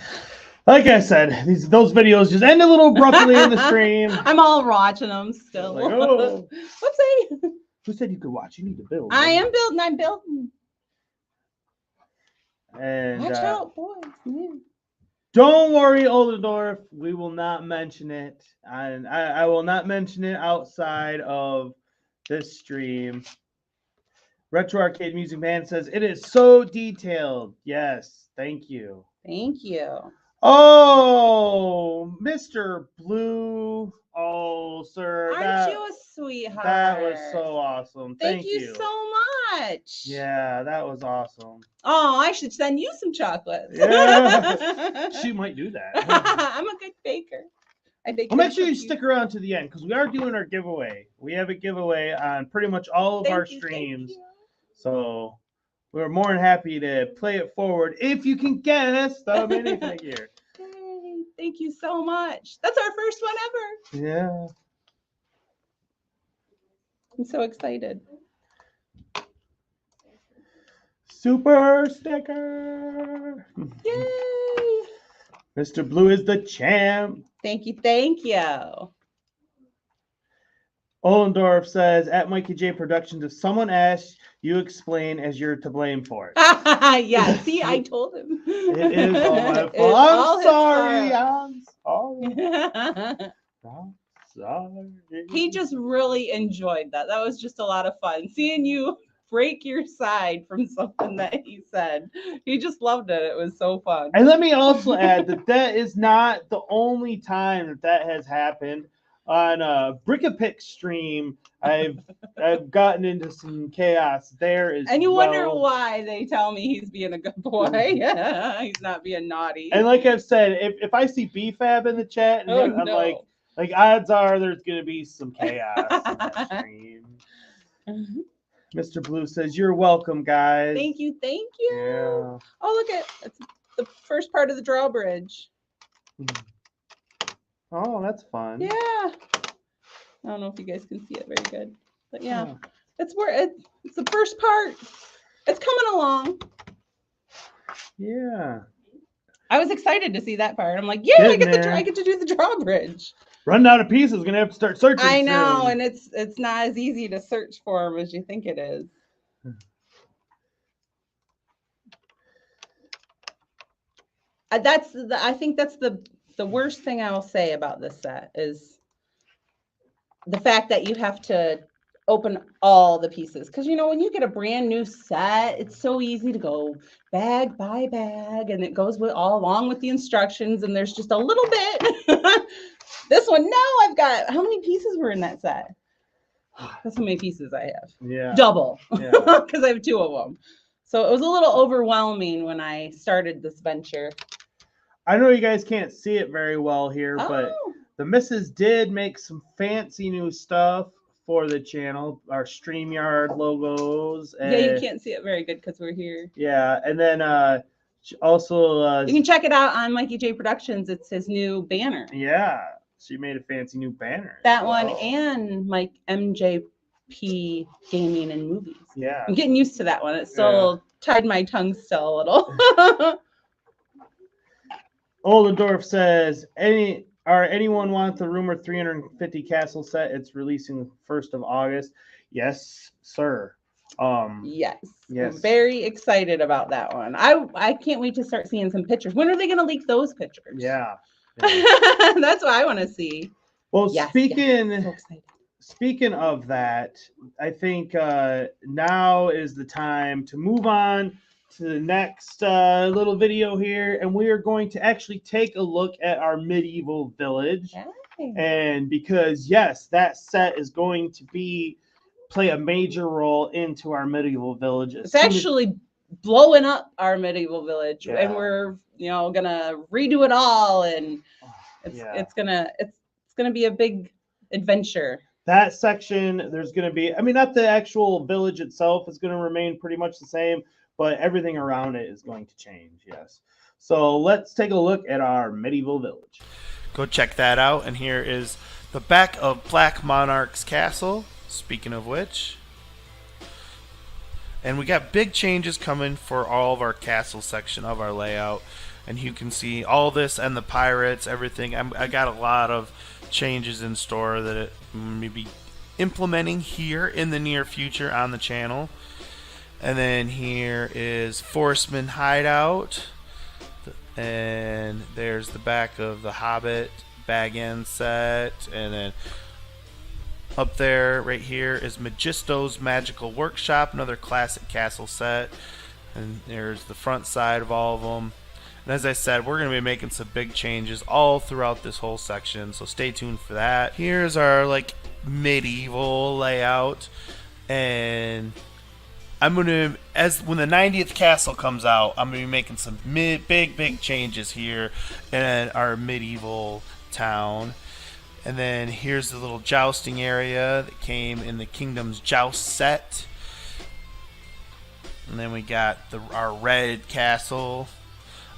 Like I said, those videos just end a little abruptly in the stream. I'm all watching them still. Like, oh. Whoopsie. Who said you could watch? You need to build. I am building. I'm building. And Watch out, boys. Yeah. Don't worry, Oldendorf. We will not mention it. I will not mention it outside of this stream. Retro Arcade Music Band says, it is so detailed. Yes, thank you. Thank you. Oh, Mr. Blue. Oh, sir. Aren't you a sweetheart? That was so awesome. Thank Thank you so much. Yeah, that was awesome. Oh, I should send you some chocolates. Yeah. She might do that. I'm a good baker. I bake. Well, make sure you cookies. stick around to the end because we are doing our giveaway. We have a giveaway on pretty much all of our Thank streams. you. So we're more than happy to play it forward if you can guess the minifigure. Yay, thank you so much. That's our first one ever. Yeah. I'm so excited. Super sticker. Yay! Mr. Blue is the champ. Thank you. Thank you. Ollendorf says, at Mikey J Productions, if someone asks, you explain as you're to blame for it. Yeah, see, I told him. It is all my It's fault. all I'm his sorry. fault. I'm sorry. He just really enjoyed that. That was just a lot of fun. Seeing you break your side from something that he said. He just loved it. It was so fun. And let me also add that that is not the only time that that has happened. On a Brick-a-Pick stream, I've gotten into some chaos there as And you well. wonder why they tell me he's being a good boy. He's not being naughty. And like I've said, if I see BFAB in the chat, and Oh, I'm no. like odds are there's gonna be some chaos in that stream. Mr. Blue says, "You're welcome, guys." Thank you. Thank you. Yeah. Oh, look at it's the first part of the drawbridge. Oh, that's fun. Yeah. I don't know if you guys can see it very good, but yeah, it's where it's the first part. It's coming along. Yeah. I was excited to see that part. I'm like, yeah, I Getting get there. I get to do the drawbridge. Running out of pieces, gonna have to start searching. I know, soon. and it's not as easy to search for them as you think it is. I think that's the worst thing I will say about this set is the fact that you have to open all the pieces, because you know when you get a brand new set, it's so easy to go bag by bag, and it goes with all along with the instructions, and there's just a little bit. This one, no, I've got how many pieces were in that set? That's how many pieces I have. Yeah. Double, Yeah. because I have two of them. So it was a little overwhelming when I started this venture. I know you guys can't see it very well here, but the missus did make some fancy new stuff for the channel, our StreamYard logos. And, yeah, you can't see it very good because we're here. Yeah, and then she also You can check it out on Mikey J Productions. It's his new banner. yeah, she made a fancy new banner. That one and Mike MJP Gaming and Movies. Yeah. I'm getting used to that one. It still tied my tongue still a little. Oldendorf says, anyone want the rumored 350 castle set? It's releasing 1st of August. Yes, sir. Yes. Yes. I'm very excited about that one. I can't wait to start seeing some pictures. When are they going to leak those pictures? Yeah. That's what I want to see. Well, Yes, speaking yes. So excited. Speaking of that, I think now is the time to move on to the next little video here, and we are going to actually take a look at our medieval village. Okay. And because yes, that set is going to play a major role into our medieval village. It's actually blowing up our medieval village, Yeah. and we're gonna redo it all, and it's gonna be a big adventure. That section, there's going to be, I mean, not the actual village itself is going to remain pretty much the same, but everything around it is going to change, yes. So let's take a look at our medieval village. Go check that out. And here is the back of Black Monarch's castle, speaking of which. And we got big changes coming for all of our castle section of our layout. And you can see all this and the pirates, everything. I got a lot of changes in store that it may be implementing here in the near future on the channel. And then here is Forestman Hideout, and there's the back of the Hobbit bag end set, and then up there right here is Magisto's Magical Workshop, another classic castle set, and there's the front side of all of them. And as I said, we're going to be making some big changes all throughout this whole section, so stay tuned for that. Here's our like medieval layout, and I'm going to, when the 90th castle comes out, I'm going to be making some big changes here in our medieval town. And then here's the little jousting area that came in the Kingdom's Joust set. And then we got our red castle.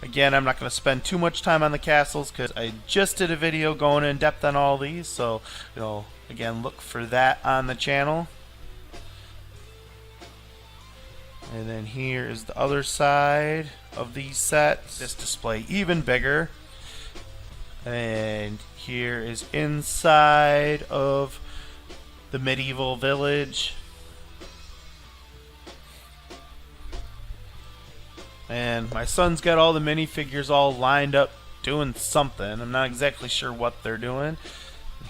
Again, I'm not going to spend too much time on the castles because I just did a video going in depth on all these. So, again, look for that on the channel. And then here is the other side of these sets. This display even bigger. And here is inside of the medieval village. And my son's got all the minifigures all lined up doing something. I'm not exactly sure what they're doing.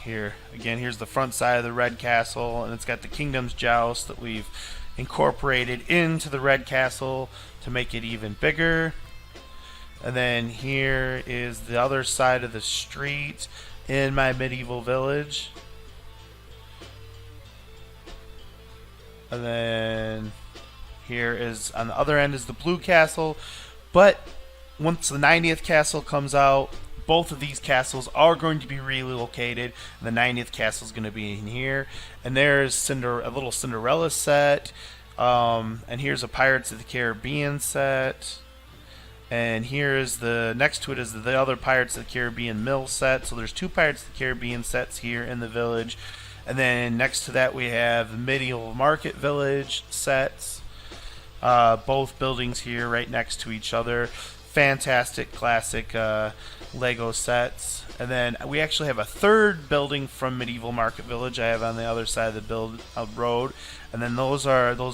Here, again, here's the front side of the red castle, and it's got the Kingdom's Joust that we've incorporated into the red castle to make it even bigger. And then here is the other side of the street in my medieval village. And then here is, on the other end, is the blue castle. But once the 90th castle comes out, both of these castles are going to be relocated. The 90th castle is going to be in here. And there's a little Cinderella set. And here's a Pirates of the Caribbean set. And here is next to it is the other Pirates of the Caribbean mill set. So there's 2 Pirates of the Caribbean sets here in the village. And then next to that we have the Medieval Market Village sets. Both buildings here right next to each other. Fantastic classic Lego sets. And then we actually have a third building from Medieval Market Village I have on the other side of the road. And then those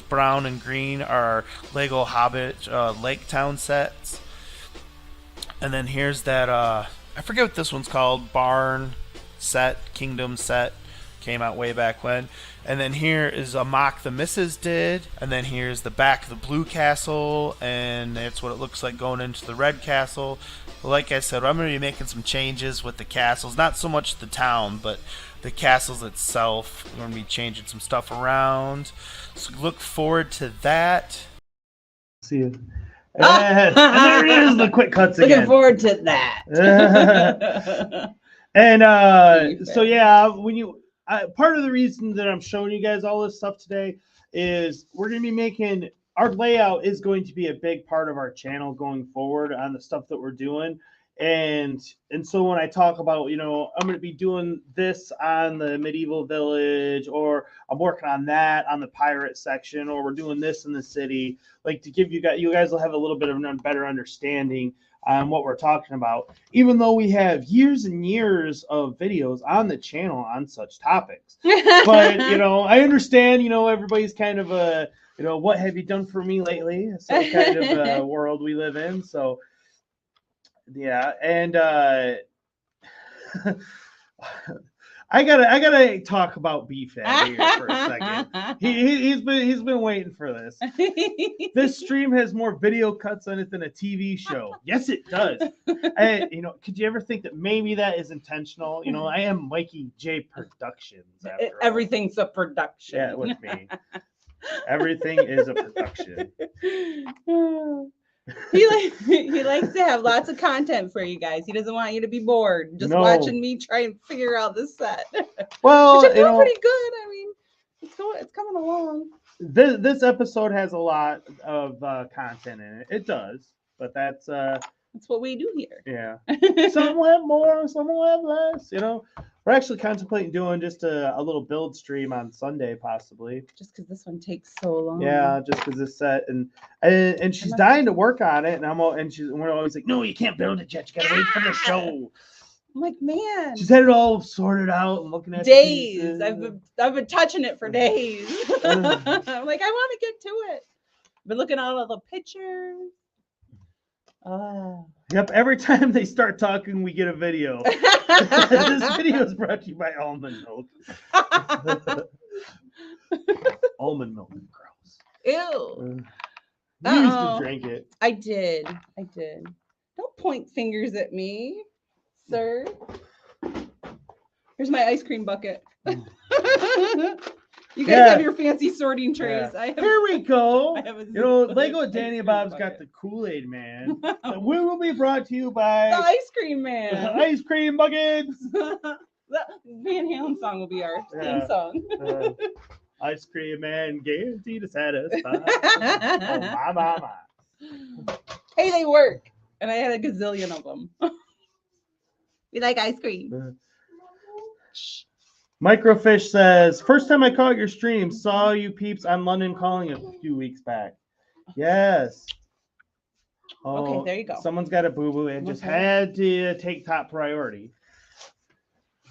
brown and green are Lego Hobbit Lake Town sets. And then here's that I forget what this one's called, barn set, kingdom set, came out way back when. And then here is a mock the missus did. And then here's the back of the blue castle, and that's what it looks like going into the red castle. But like I said, I'm going to be making some changes with the castles, not so much the town, but the castles itself. We're going to be changing some stuff around, so look forward to that. See you. And there it is, the quick cuts again. Looking forward to that. And so yeah, part of the reason that I'm showing you guys all this stuff today is we're going to be making, our layout is going to be a big part of our channel going forward on the stuff that we're doing. And so when I talk about, I'm going to be doing this on the medieval village, or I'm working on that on the pirate section, or we're doing this in the city, like to give you guys will have a little bit of a better understanding on what we're talking about, even though we have years and years of videos on the channel on such topics. But, I understand, everybody's kind of a, what have you done for me lately? So kind of world we live in. So, yeah. And I gotta talk about B-Fab here for a second. He's been waiting for this. This stream has more video cuts on it than a TV show. Yes, it does. And could you ever think that maybe that is intentional? I am Mikey J Productions. Everything's a production. Yeah, with me. Everything is a production. He likes to have lots of content for you guys. He doesn't want you to be bored just watching me try and figure out this set. Well, which is doing pretty good. I mean, it's coming along. This episode has a lot of content in it. It does, but that's what we do here. Yeah. Some will have more, some will have less. We're actually contemplating doing just a little build stream on Sunday, possibly. Just because this one takes so long. Yeah, just because this set and she's dying to work on it, and we're always like, no, you can't build it yet. You gotta wait for the show. I'm like, man. She's had it all sorted out and looking at days. I've been touching it for days. I'm like, I want to get to it. Been looking at all of the pictures. Yep, every time they start talking, we get a video. This video is brought to you by almond milk. Almond milk is gross. Ew. You used to drink it. I did. Don't point fingers at me, sir. Here's my ice cream bucket. You guys have your fancy sorting trays. Yeah. I have, Here we go. I have a You know, zip Lego ice Danny cream Bob's bucket. got the Kool-Aid Man. We will be brought to you by The ice cream man. ice cream buckets. The Van Halen song will be our theme Yeah. song. Ice cream man guaranteed to satisfy. Oh my. Hey, they work. And I had a gazillion of them. We like ice cream. Microfish says, first time I caught your stream, saw you peeps on London Calling a few weeks back. Yes. Oh, Okay, there you go. Someone's got a boo-boo. It just had to take top priority.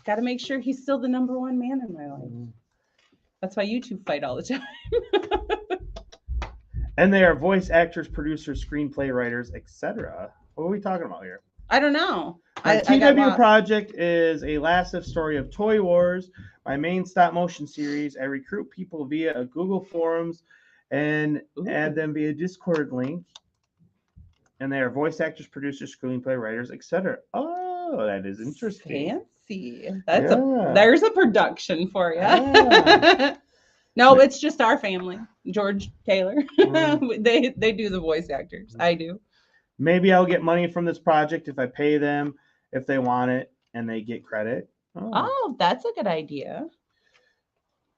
Got to make sure he's still the number one man in my life. That's why you two fight all the time. And they are voice actors, producers, screenplay writers, etc. What are we talking about here? I don't know. My I got TW lost. project is a last story of Toy Wars, my main stop motion series. I recruit people via a Google Forums and add them via Discord link. And they are voice actors, producers, screenplay writers, etc. Oh, that is interesting. Fancy. There's a production for you. Yeah. No, it's just our family. George Taylor. They do the voice actors. I do. Maybe I'll get money from this project if I pay them, if they want it, and they get credit. Oh, that's a good idea.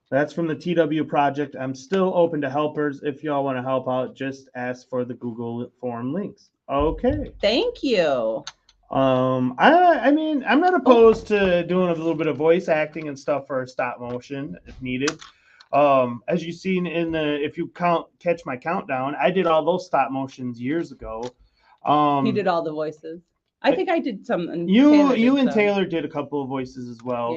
That's from the TW project. I'm still open to helpers. If y'all want to help out, just ask for the Google form links. Okay. Thank you. I mean, I'm not opposed to doing a little bit of voice acting and stuff for stop motion if needed. As you've seen in the, if you catch my countdown, I did all those stop motions years ago. He did all the voices. I think I did some. You and Taylor did a couple of voices as well.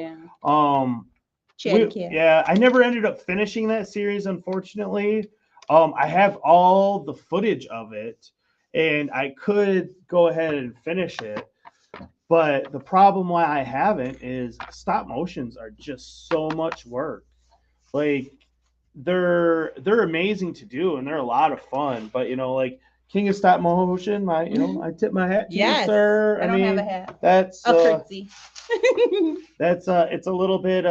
Yeah. I never ended up finishing that series, unfortunately. I have all the footage of it, and I could go ahead and finish it. But the problem why I haven't is stop motions are just so much work. Like they're amazing to do, and they're a lot of fun. But you know, like King of Stop Motion, I tip my hat to you, sir. I don't have a hat. That's a curtsy. That's it's a little bit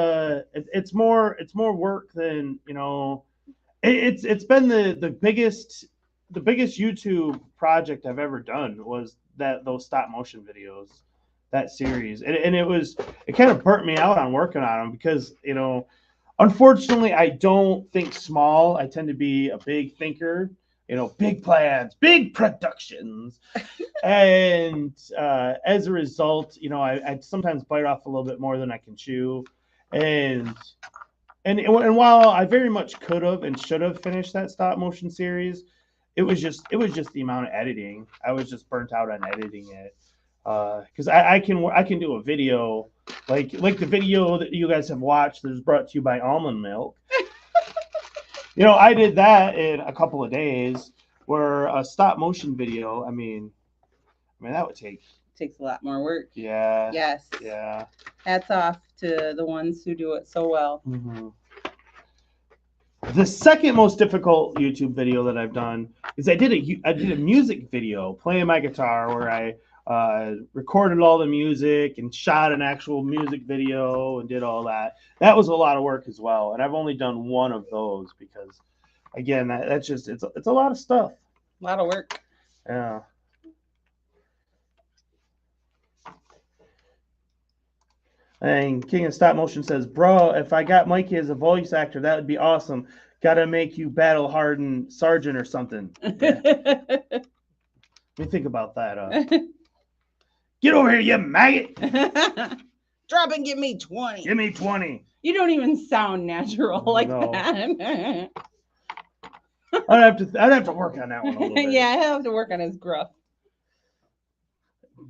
it's more work than, you know. It's been the biggest YouTube project I've ever done was those stop motion videos, that series, and it kind of burnt me out on working on them because, you know, unfortunately I don't think small. I tend to be a big thinker. You know, big plans, big productions. And as a result, you know, I sometimes bite off a little bit more than I can chew. And while I very much could have and should have finished that stop motion series, it was just the amount of editing. I was just burnt out on editing it. Because I can do a video like the video that you guys have watched that is brought to you by Almond Milk. You know, I did that in a couple of days, where a stop motion video, I mean that would takes a lot more work. Yeah. Yes. Yeah. Hats off to the ones who do it so well. Mm-hmm. The second most difficult YouTube video that I've done is I did a music video playing my guitar where I recorded all the music and shot an actual music video and did all that. That was a lot of work as well, and I've only done one of those because, again, that's just it's a lot of stuff. A lot of work. Yeah. And King of Stop Motion says, "Bro, if I got Mikey as a voice actor, that would be awesome. Gotta make you battle hardened sergeant or something." Yeah. Let me think about that. Get over here, you maggot! Drop and give me 20. Give me 20. You don't even sound natural like that. I'd have to work on that one a little bit. Yeah, I have to work on his gruff.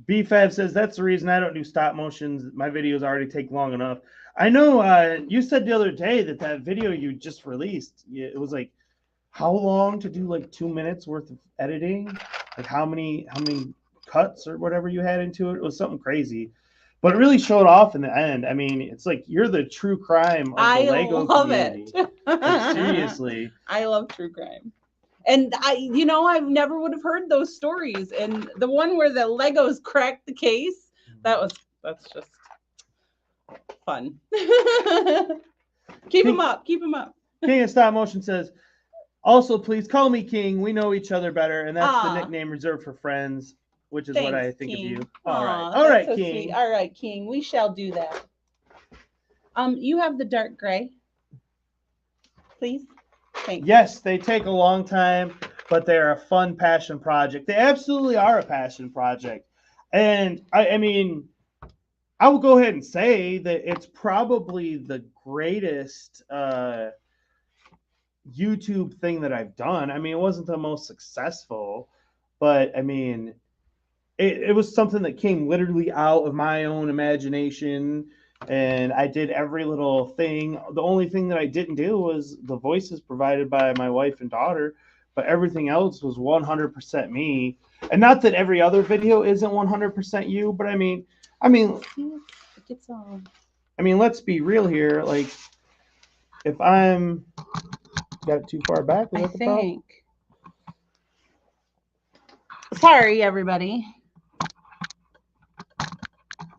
BFab says, that's the reason I don't do stop motions. My videos already take long enough. I know you said the other day that video you just released, it was like, how long to do like 2 minutes worth of editing? Like how many cuts or whatever you had into it? It was something crazy. But it really showed off in the end. I mean, it's like you're the true crime of the Lego community. I love it. Like, seriously. I love true crime. And I've never would have heard those stories. And the one where the Legos cracked the case, that's just fun. Keep them up. Keep them up. King of Stop Motion says, also, please call me King. We know each other better, and that's the nickname reserved for friends, which is what I think King. of you. All right. Aw, All right, so King. sweet. All right, King. We shall do that. You have the dark gray, please. Thanks. Yes, they take a long time, but they're a fun passion project. They absolutely are a passion project. And I mean, I will go ahead and say that it's probably the greatest YouTube thing that I've done. I mean, it wasn't the most successful, but I mean, it was something that came literally out of my own imagination. And I did every little thing. The only thing that I didn't do was the voices provided by my wife and daughter, but everything else was 100% me. And not that every other video isn't 100% you, but I mean, let's be real here. Like, if I'm got it too far back, I think. Sorry, everybody.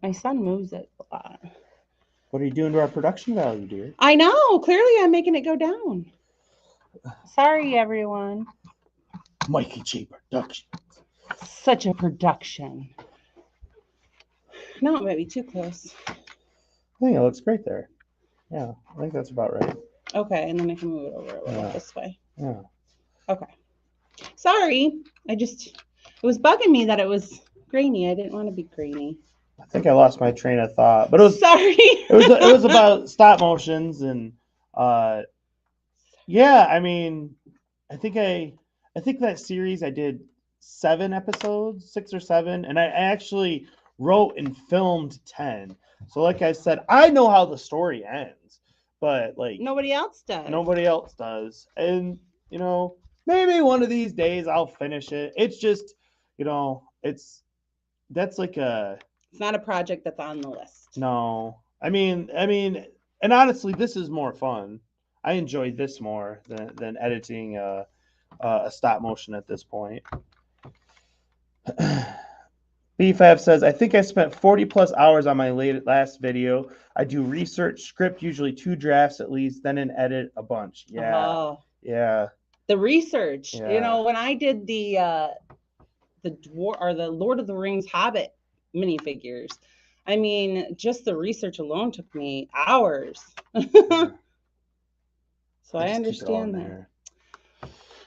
My son moves it a lot. What are you doing to our production value, dear? I know. Clearly, I'm making it go down. Sorry, everyone. Mikey J Productions. Such a production. No, it might be too close. I think it looks great there. Yeah, I think that's about right. Okay, and then I can move it over a little this way. Yeah. Okay. Sorry. It was bugging me that it was grainy. I didn't want to be grainy. I think I lost my train of thought, but it was sorry. it was about stop motions and yeah, I mean, I think that series I did 7 episodes, 6 or 7, and I actually wrote and filmed 10. So like I said, I know how the story ends, but like nobody else does. Nobody else does. And maybe one of these days I'll finish it. It's just, that's like it's not a project that's on the list. No. I mean, and honestly, this is more fun. I enjoy this more than editing a stop motion at this point. BFAB says, I think I spent 40 plus hours on my last video. I do research, script, usually 2 drafts at least, then an edit a bunch. Yeah. Oh. Yeah. The research. Yeah. When I did the Lord of the Rings Hobbit minifigures, I mean, just the research alone took me hours. Yeah. So I understand that.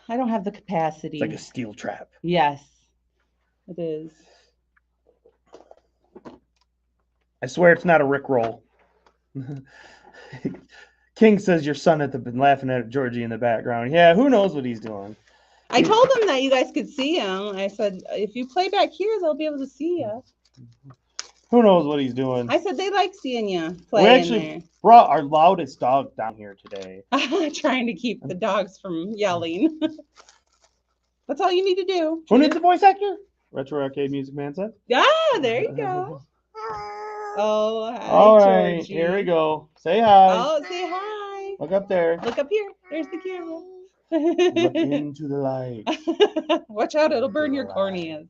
I don't have the capacity. It's like a steel trap. Yes, it is. I swear it's not a Rickroll. King says your son had been laughing at Georgie in the background. Yeah, who knows what he's doing. I told him that you guys could see him. I said, if you play back here, they'll be able to see you. Who knows what he's doing? I said they like seeing you play. We actually brought our loudest dog down here today. Trying to keep the dogs from yelling. That's all you need to do. Who needs a voice actor? Retro Arcade Music Man said. Yeah, there you go. Oh, hi, all right, Georgie. Here we go. Say hi. Oh, say hi. Look up there. Look up here. There's the camera. Look into the light. Watch out, it'll burn your corneas.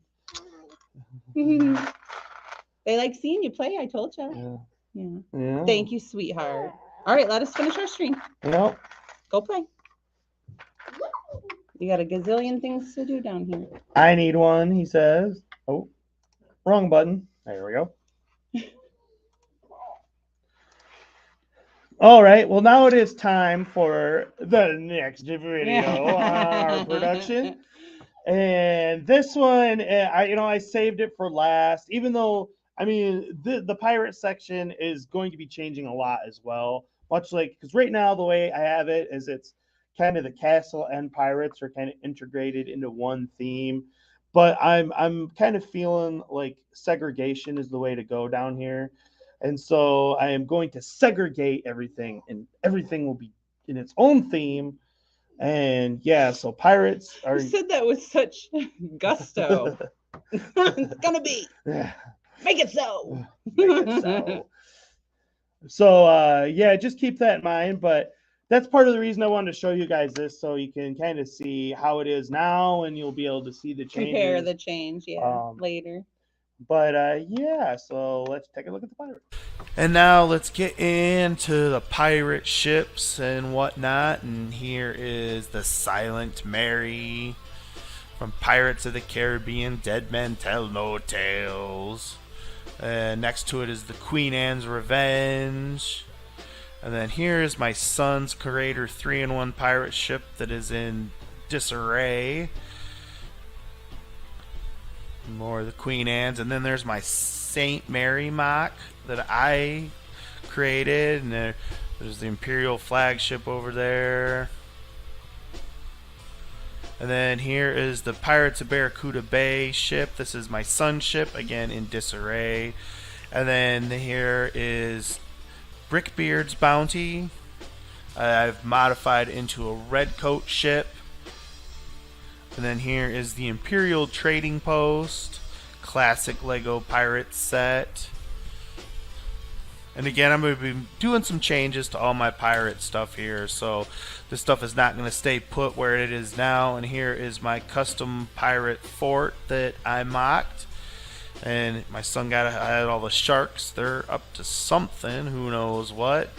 They like seeing you play, I told you. Yeah. Thank you, sweetheart. All right, let us finish our stream. Yep. Go play. You got a gazillion things to do down here. I need one, he says. Oh, wrong button. There we go. All right. Well, now it is time for the next video on our production. And this one, I saved it for last, even though, I mean, the pirate section is going to be changing a lot as well. Much like, because right now the way I have it is it's kind of the castle and pirates are kind of integrated into one theme. But I'm kind of feeling like segregation is the way to go down here. And so I am going to segregate everything, and everything will be in its own theme. And yeah, so pirates are. You said that with such gusto. It's gonna be. Yeah. Make it so. Make it so. So yeah, just keep that in mind. But that's part of the reason I wanted to show you guys this, so you can kind of see how it is now, and you'll be able to see the changes. Compare the change, yeah, Um, later. But yeah, so let's take a look at the pirate. And now let's get into the pirate ships and whatnot. And here is the Silent Mary from Pirates of the Caribbean, Dead Men Tell No Tales. Next to it is the Queen Anne's Revenge. And then here is my son's Creator 3-in-1 pirate ship that is in disarray. More of the Queen Anne's. And then there's my Saint Mary MOC that I created. And there's the Imperial flagship over there. And then here is the Pirates of Barracuda Bay ship. This is my son's ship, again in disarray. And then here is Brickbeard's Bounty. I've modified into a red coat ship. And then here is the Imperial Trading Post, classic Lego Pirates set. And again, I'm going to be doing some changes to all my pirate stuff here, so this stuff is not going to stay put where it is now. And here is my custom pirate fort that I mocked. And my son I had all the sharks. They're up to something, who knows what.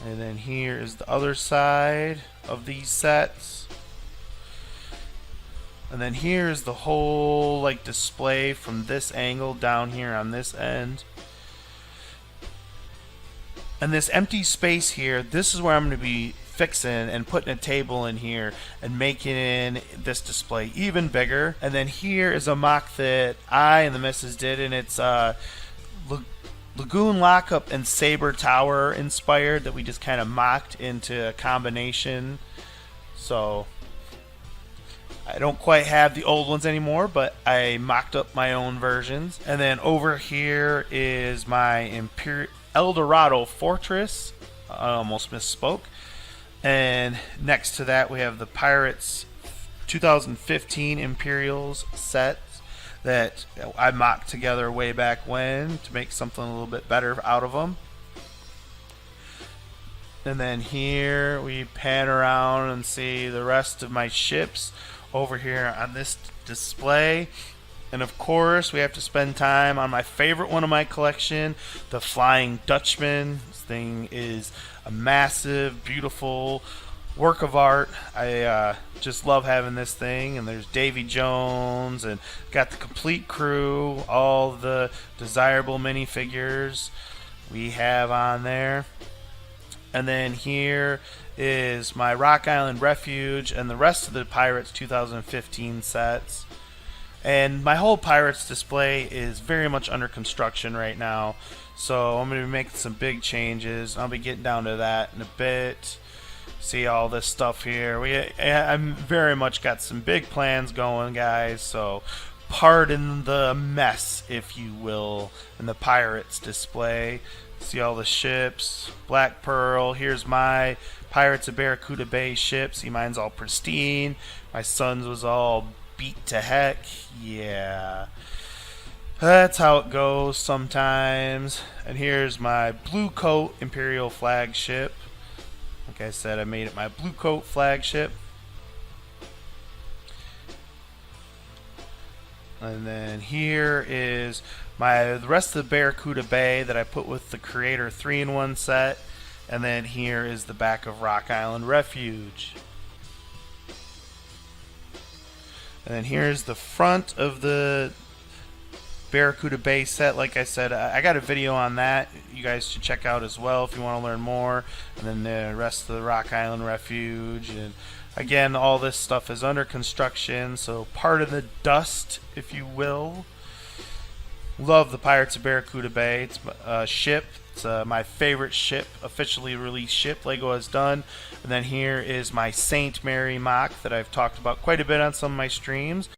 And then here is the other side of these sets. And then here's the whole like display from this angle down here on this end. And this empty space here, this is where I'm going to be fixing and putting a table in here and making this display even bigger. And then here is a mock that I and the missus did, and it's Lagoon Lockup and Saber Tower inspired, that we just kind of mocked into a combination. So I don't quite have the old ones anymore, but I mocked up my own versions. And then over here is my El Dorado Fortress. I almost misspoke. And next to that we have the Pirates 2015 Imperials set that I mocked together way back when to make something a little bit better out of them. And then here we pan around and see the rest of my ships over here on this display. And of course we have to spend time on my favorite one of my collection, the Flying Dutchman. This thing is a massive, beautiful work of art. I just love having this thing. And there's Davy Jones, and got the complete crew, all the desirable minifigures we have on there. And then here is my Rock Island Refuge and the rest of the Pirates 2015 sets. And my whole Pirates display is very much under construction right now, so I'm going to be making some big changes. I'll be getting down to that in a bit. See all this stuff here. I'm very much got some big plans going, guys, so pardon the mess, if you will, in the Pirates display. See all the ships. Black Pearl. Here's my Pirates of Barracuda Bay ship. See, mine's all pristine. My son's was all beat to heck. Yeah, that's how it goes sometimes. And here's my blue coat Imperial flagship. Like I said, I made it my blue coat flagship. And then here is the rest of the Barracuda Bay that I put with the Creator 3-in-1 set. And then here is the back of Rock Island Refuge. And then here's the front of the Barracuda Bay set. Like I said, I got a video on that you guys should check out as well if you want to learn more. And then the rest of the Rock Island Refuge. And again, all this stuff is under construction, so part of the dust, if you will. Love the Pirates of Barracuda Bay. It's a ship. It's my favorite ship, officially released ship Lego has done. And then here is my Saint Mary MOC that I've talked about quite a bit on some of my streams.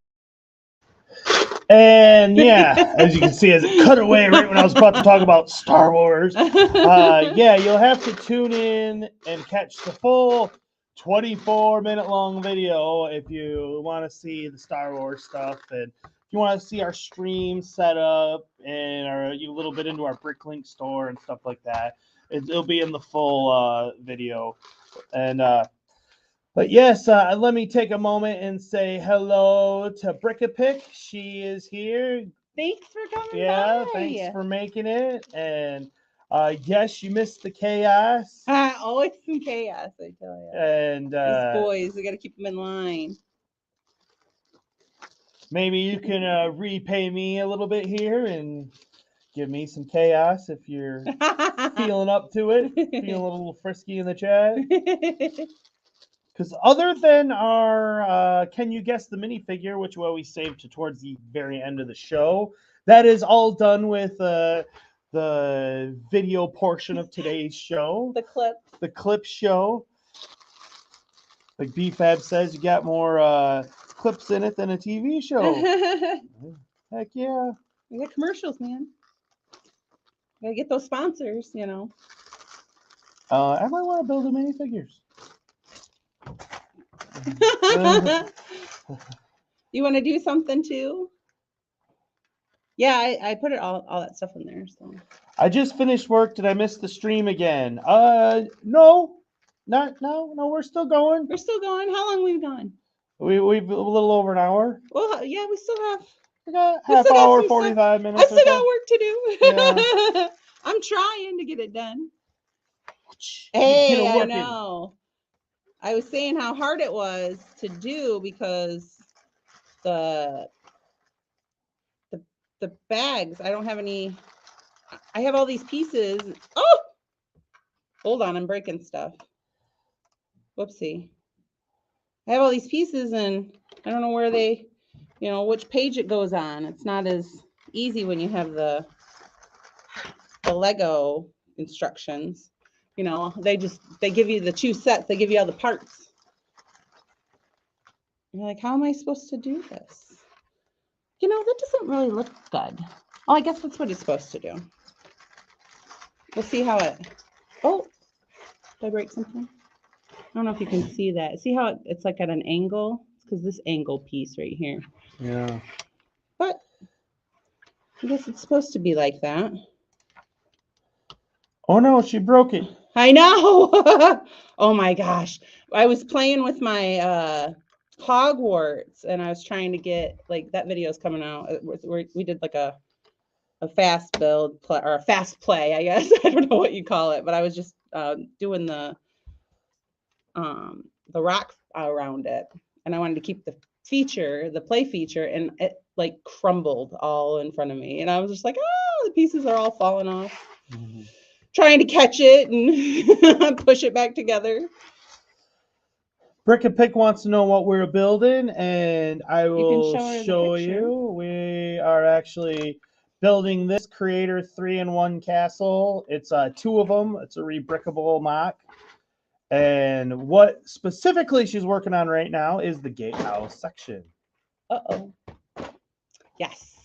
And yeah, as you can see, as it cut away right when I was about to talk about Star Wars. Yeah, you'll have to tune in and catch the full 24-minute long video if you want to see the Star Wars stuff and If you want to see our stream setup and a little bit into our Bricklink store and stuff like that, it'll be in the full video. And but yes, let me take a moment and say hello to Brickapick. She is here. Thanks for coming Yeah, by. thanks for making it. And yes, you missed the chaos. Always some chaos, I tell you. And These boys, we got to keep them in line. maybe you can repay me a little bit here and give me some chaos if you're feeling up to it, feeling a little frisky in the chat. Because other than our Can You Guess the Minifigure, which we always save to towards the very end of the show, that is all done with the video portion of today's show. The clip show. Like BFAB says, you got more clips in it than a TV show. Heck yeah. We got commercials, man. Gotta get those sponsors, you know. I might want to build the minifigures. You want to do something too? Yeah, I put it all that stuff in there. So I just finished work. Did I miss the stream again? No, we're still going. we're still going. How long we've gone? We've a little over an hour. Well, yeah, we still have. We got We half still got hour, some 45 minutes. I still or got so. work to do. I'm trying to get it done. Hey, I know. I was saying how hard it was to do because the bags, I don't have any. I have all these pieces. Oh, hold on, I'm breaking stuff. Whoopsie. I have all these pieces and I don't know where they, which page it goes on. It's not as easy when you have the Lego instructions. They give you the 2 sets. They give you all the parts. You're like, how am I supposed to do this? That doesn't really look good. Oh, I guess that's what it's supposed to do. We'll see how it. Oh, did I break something? I don't know if you can see that. See how it's like at an angle? It's because this angle piece right here. Yeah. But I guess it's supposed to be like that. Oh no, she broke it. I know. Oh my gosh. I was playing with my Hogwarts and I was trying to get, like, that video is coming out. We did like a fast build play, or a fast play, I guess. I don't know what you call it, but I was just doing the rock around it, and I wanted to keep the play feature, and it like crumbled all in front of me, and I was just like, oh, the pieces are all falling off. Mm-hmm. Trying to catch it and push it back together. Brickapick wants to know what we're building, and I will show you. We are actually building this Creator 3-in-1 castle. It's 2 of them. It's a Rebrickable MOC. And what specifically she's working on right now is the gatehouse section. Uh-oh. Yes.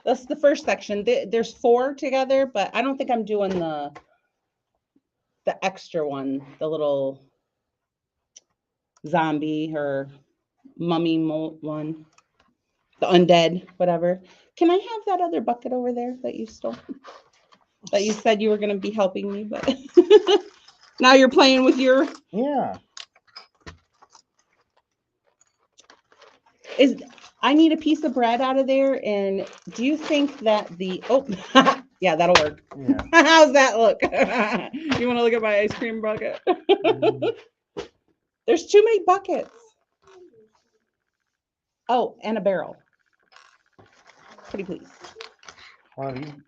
That's the first section. There's 4 together, but I don't think I'm doing the extra one, the little zombie or mummy one, the undead, whatever. Can I have that other bucket over there that you stole? That you said you were going to be helping me, but now you're playing with your... Yeah. I need a piece of bread out of there, and do you think that yeah, that'll work. Yeah. How's that look? You want to look at my ice cream bucket? There's too many buckets. Oh, and a barrel. Pretty please.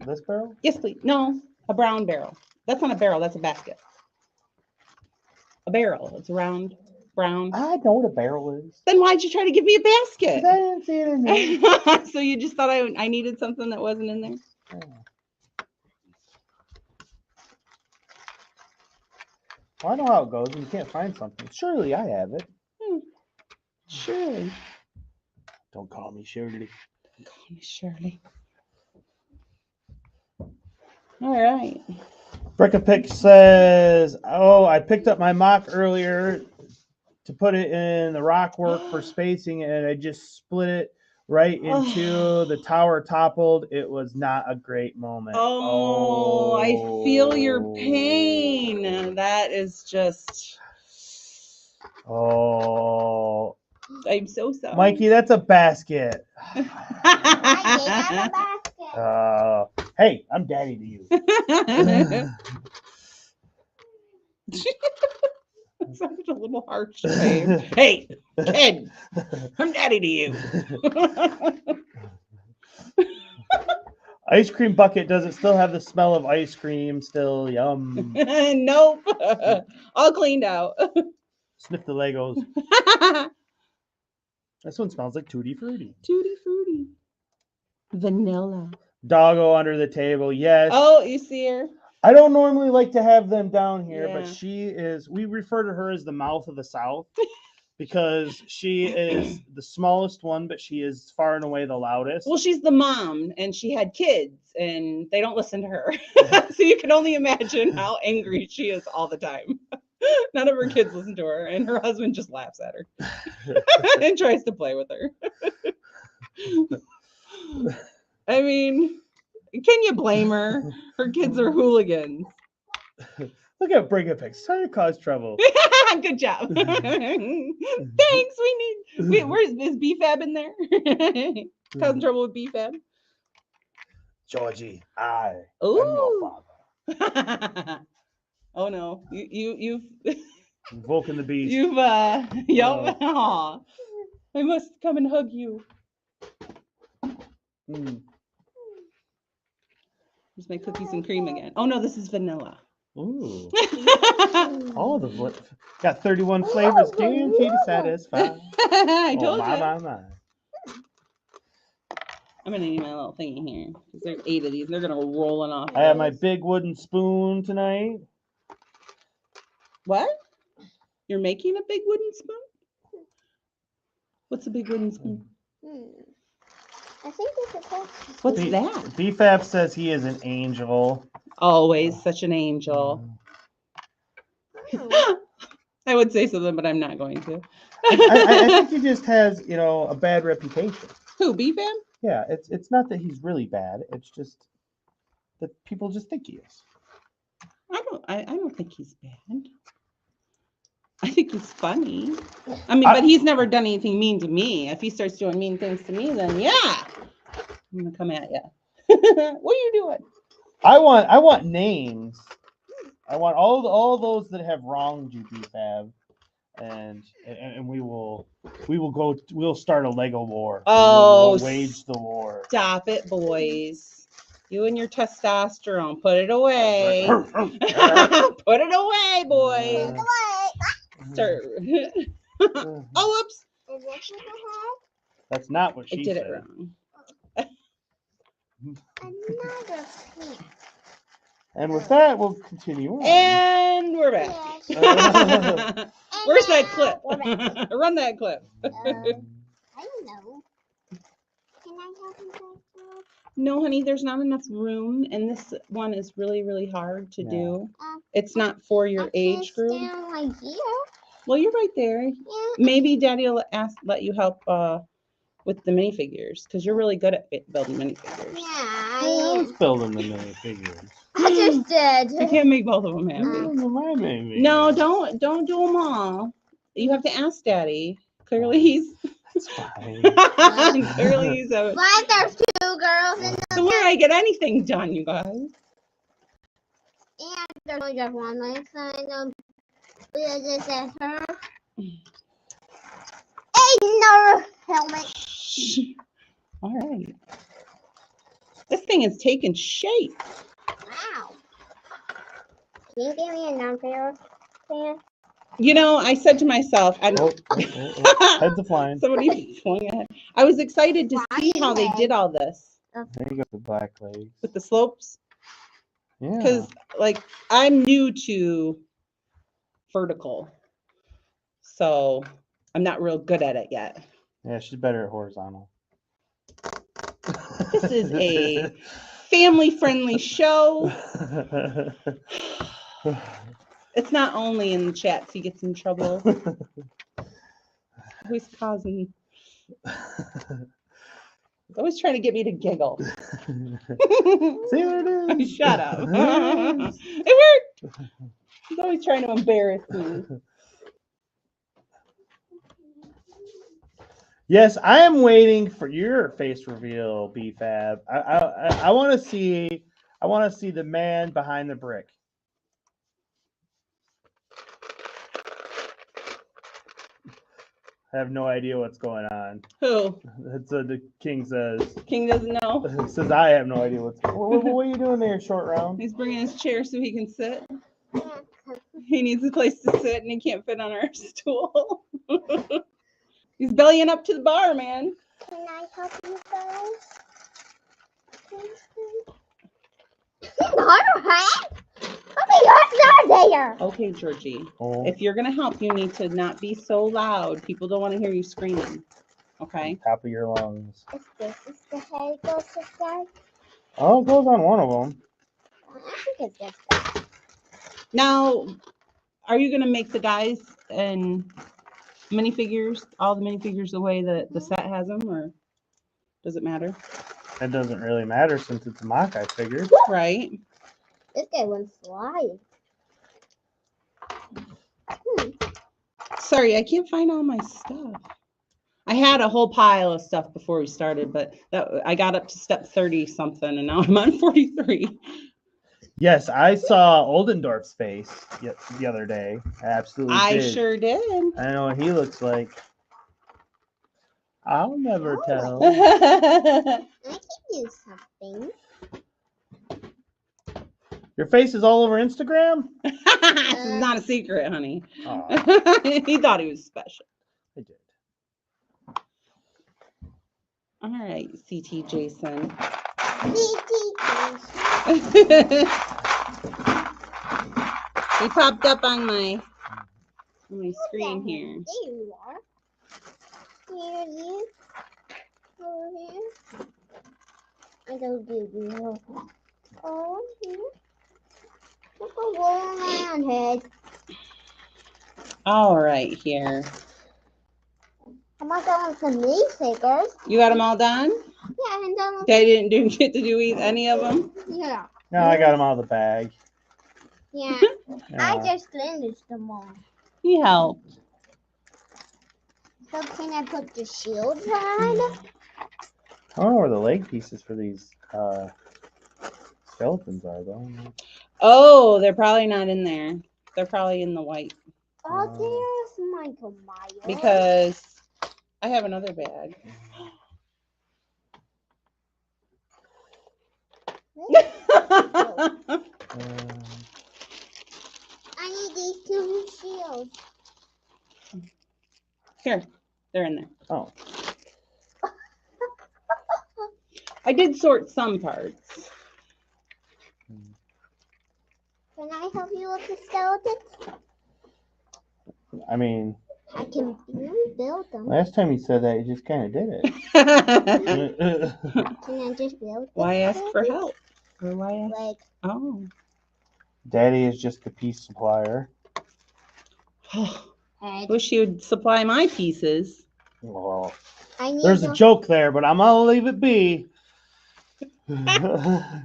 This barrel? Yes, please. No, a brown barrel. That's not a barrel. That's a basket. A barrel. It's round, brown. I know what a barrel is. Then why'd you try to give me a basket? I didn't see it in there. So you just thought I needed something that wasn't in there? Yeah. Well, I know how it goes when you can't find something. Surely I have it. Surely. Don't call me Shirley. Call me Shirley. All right. Brickapick says, oh, I picked up my MOC earlier to put it in the rock work for spacing, and I just split it right into the tower toppled. It was not a great moment. Oh, I feel your pain. That is just. Oh, I'm so sorry. Mikey, that's a basket. Hey, I'm daddy to you. It sounded a little harsh, babe. Hey, kid, I'm daddy to you. Ice cream bucket, does it still have the smell of ice cream? Still yum. Nope. All cleaned out. Sniff the Legos. This one smells like Tutti Frutti. Tutti Frutti. Vanilla. Doggo under the table, yes. Oh, you see her? I don't normally like to have them down here, but Yeah. she is, we refer to her as the mouth of the South because she is the smallest one, but she is far and away the loudest. Well, she's the mom and she had kids and they don't listen to her. So you can only imagine how angry she is all the time. None of her kids listen to her and her husband just laughs at her and tries to play with her. I mean, can you blame her? Her kids are hooligans. Look at Brigham Pics. Trying to cause trouble. Good job. Thanks. Where's is BFAB in there? Causing trouble with BFAB. Georgie, I am Ooh. your father. Oh no, you've Invoking the beast. you've yup. Aw. I must come and hug you. Mm. Here's my cookies and cream again. Oh no, this is vanilla. Ooh. All the got 31 flavors guaranteed to satisfy. I told you. My. I'm gonna need my little thingy here because there's 8 of these. They're gonna go rolling off. I have my big wooden spoon tonight. What? You're making a big wooden spoon? What's a big wooden spoon? I think it's a book. What's that? BFAB says he is an angel. Always such an angel. I would say something, but I'm not going to. I think he just has, a bad reputation. Who, BFAM? Yeah, it's not that he's really bad. It's just that people just think he is. I don't think he's bad. I think he's funny. I mean, but he's never done anything mean to me. If he starts doing mean things to me, then yeah, I'm gonna come at you. What are you doing? I want names. I want all those that have wronged you, BFAB, and we'll start a Lego war. Oh, we'll wage the war. Stop it, boys. You and your testosterone. Put it away. Put it away, boys. Start. Oh, oops. That's not what I she did said. it wrong. Another pink. And with that, we'll continue on. And we're back. Where's that clip? Run that clip. I don't know. Can I help you guys? No, honey, there's not enough room, and this one is really, really hard to do. It's not for your age group. Stand right here. Well, you're right there. Yeah. Maybe Daddy will let you help with the minifigures because you're really good at building minifigures. Yeah, I I was building the minifigures. I just did. I can't make both of them happy. No, don't do them all. You have to ask Daddy. Clearly, he's It's fine. clearly he's a. Why there's 2 girls in the So where do I get anything done, you guys? and there's only just one leg side. This is her. Another helmet. All right. This thing is taking shape. Wow. Can you give me a number? You know, I said to myself, Heads are flying. somebody flying ahead. I was excited to see how they did all this There you go, the black legs. with the slopes. Yeah. Because, like, I'm new to vertical. So I'm not real good at it yet. Yeah, she's better at horizontal. This is a family-friendly show. It's not only in the chat he gets in trouble. Who's causing? Always trying to get me to giggle. See what it is? Shut up. It worked. He's always trying to embarrass me. Yes, I am waiting for your face reveal, BFAB. I want to see. I want to see the man behind the brick. I have no idea what's going on. Who? That's what the king says. King doesn't know. Says I have no idea what's. What are you doing there, short round? He's bringing his chair so he can sit. Yeah, He needs a place to sit and he can't fit on our stool. He's bellying up to the bar, man. can I help you guys? Alright. You're not there. Okay, Georgie. Oh, If you're gonna help, you need to not be so loud. People don't want to hear you screaming. Okay. top of your lungs. Is this the head goes to start? Oh, it goes on one of them. I think it's this guy. Now, are you gonna make the guys and minifigures, all the minifigures, the way that the set has them, or does it matter? It doesn't really matter since it's a mock. I figured. Right. This guy went flying. Sorry, I can't find all my stuff. I had a whole pile of stuff before we started, but I got up to step 30 something, and now I'm on 43. Yes, I saw Oldendorf's face the other day. I absolutely I did. sure did. I know what he looks like. I'll never tell. I can do something. Your face is all over Instagram? This is not a secret, honey. Oh, He thought he was special. I did. All right, CT Jason. He popped up on my screen here. There you are. Here you. Over here. I don't do you. Oh, here. Look at one on head. All right, here. I'm not going some meat figures. You got them all done? Yeah, and then They didn't get to do any of them? yeah. No, I got him out of the bag. Yeah. Yeah. I just finished them all. He helped. So can I put the shields on? I don't know where the leg pieces for these skeletons are, though. Oh, they're probably not in there. They're probably in the white Oh, there's Michael Myers. because I have another bag. I need these two shields. Here, they're in there. Oh, I did sort some parts. Can I help you with the skeletons? I mean, I can build them. last time you said that, you just kind of did it. Can I just build them? Why ask for help? Or why ask? Like, Oh. Daddy is just a piece supplier. head. Wish you would supply my pieces. Well, I need there's a joke there, but I'm gonna leave it be. I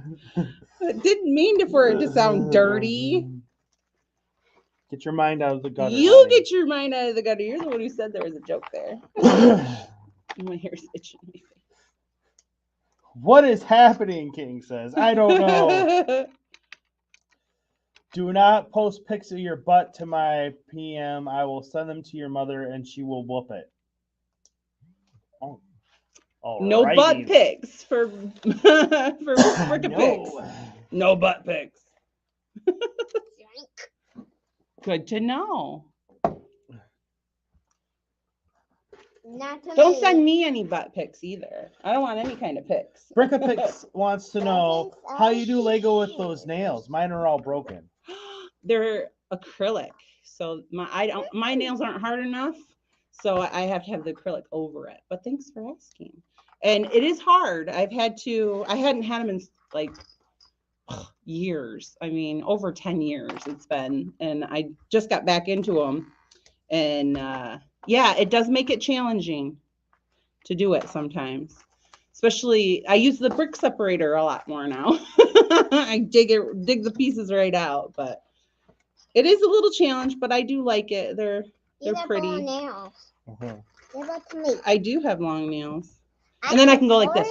didn't mean for it to sound dirty. Get your mind out of the gutter. You honey. get your mind out of the gutter. You're the one who said there was a joke there. My hair's itching my face. What is happening, King says. I don't know. Do not post pics of your butt to my PM. I will send them to your mother and she will whoop it. Oh. No Alrighty. butt pics for Rebrickable. No butt pics. Good to know. Not to Don't me. send me any butt pics either. I don't want any kind of pics. Brickapix wants to know how you do Lego with those nails. Mine are all broken. They're acrylic, so my nails aren't hard enough, so I have to have the acrylic over it. But thanks for asking. And it is hard. I hadn't had them in like years. I mean, over 10 years it's been, and I just got back into them. And yeah, it does make it challenging to do it sometimes, Especially, I use the brick separator a lot more now. I dig the pieces right out, but it is a little challenge, but I do like it. They're pretty. Long nails. Uh-huh. Give it to me. I do have long nails. And then I can go like this.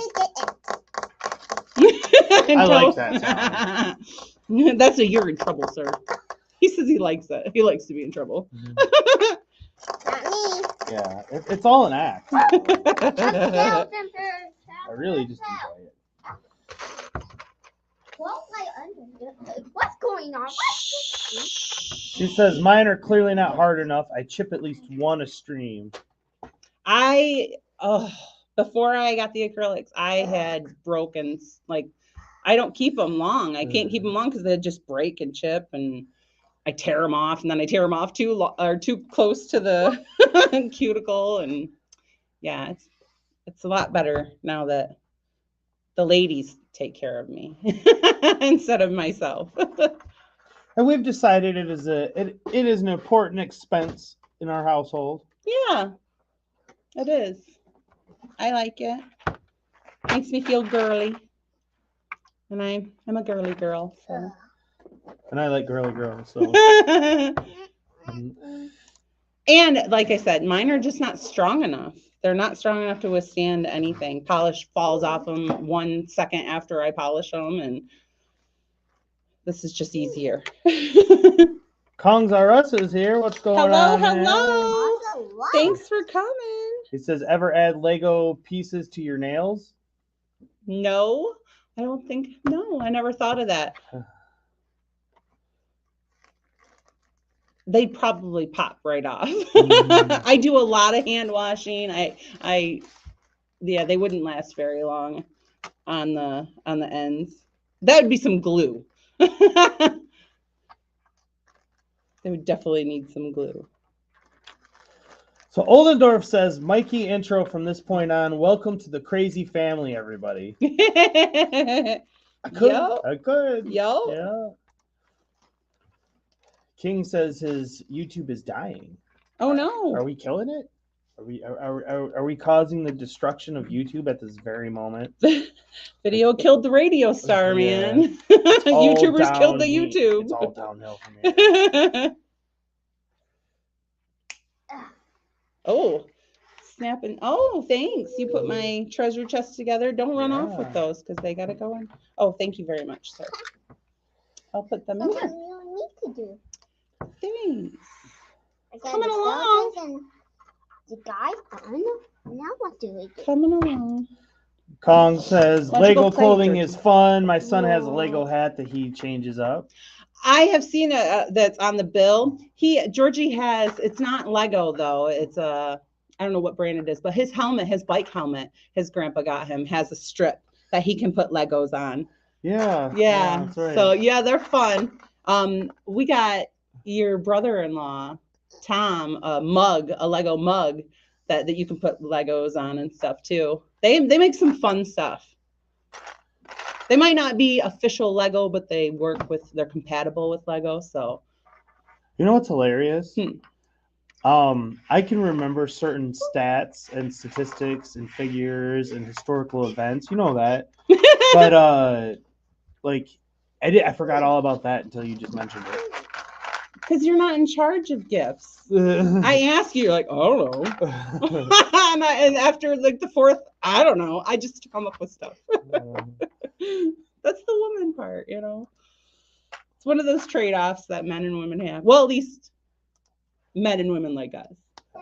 I like that sound. That's a you're in trouble, sir. He says he likes it. He likes to be in trouble. Not me. Yeah, it's all an act. I I really just enjoy it. What's going on? She says, mine are clearly not hard enough. I chip at least one a stream. Before I got the acrylics, I had broken, like, I don't keep them long. I can't keep them long because they just break and chip, and I tear them off, and then I tear them off too close to the cuticle, and yeah, it's a lot better now that the ladies take care of me instead of myself. And we've decided it is an important expense in our household. Yeah, it is. I like it. Makes me feel girly. And I'm a girly girl. So. And I like girly girls. So. And like I said, mine are just not strong enough. They're not strong enough to withstand anything. Polish falls off them 1 second after I polish them, and this is just easier. Kongs R Us is here. What's going on? Hello. Thanks for coming. It says, ever add Lego pieces to your nails? No, I don't think. No, I never thought of that. They'd probably pop right off. I do a lot of hand washing. Yeah, they wouldn't last very long on the ends. That would be some glue. They would definitely need some glue. So Oldendorf says, Mikey intro from this point on. Welcome to the crazy family, everybody. I could. Yo. Yeah. King says his YouTube is dying. Oh no. Are we killing it? Are we causing the destruction of YouTube at this very moment? Video killed the radio star, man. YouTubers killed the YouTube. It's all downhill from here. Oh, snapping. Oh, thanks. You put my treasure chest together. Don't run off with those because they got to go in. Oh, thank you very much, sir. I'll put them in What do here. you need to do? Thanks. Coming along. The guy done. Now what do we do? Coming along. Kong says, Let's Lego go play, clothing Georgie. is fun. My son has a Lego hat that he changes up. I have seen it that's on the bill. Georgie has, it's not Lego though. It's I don't know what brand it is, but his helmet, his bike helmet, his grandpa got him, has a strip that he can put Legos on. Yeah. Yeah. That's right. So yeah, they're fun. We got your brother-in-law, Tom, a Lego mug that you can put Legos on and stuff too. They make some fun stuff. They might not be official Lego, but they're compatible with Lego. So, you know what's hilarious? I can remember certain stats and statistics and figures and historical events. You know that, but I forgot all about that until you just mentioned it. Because you're not in charge of gifts. I ask you, like, I don't know. and after like the fourth, I don't know. I just come up with stuff. That's the woman part, you know. It's one of those trade-offs that men and women have. Well, at least men and women like us.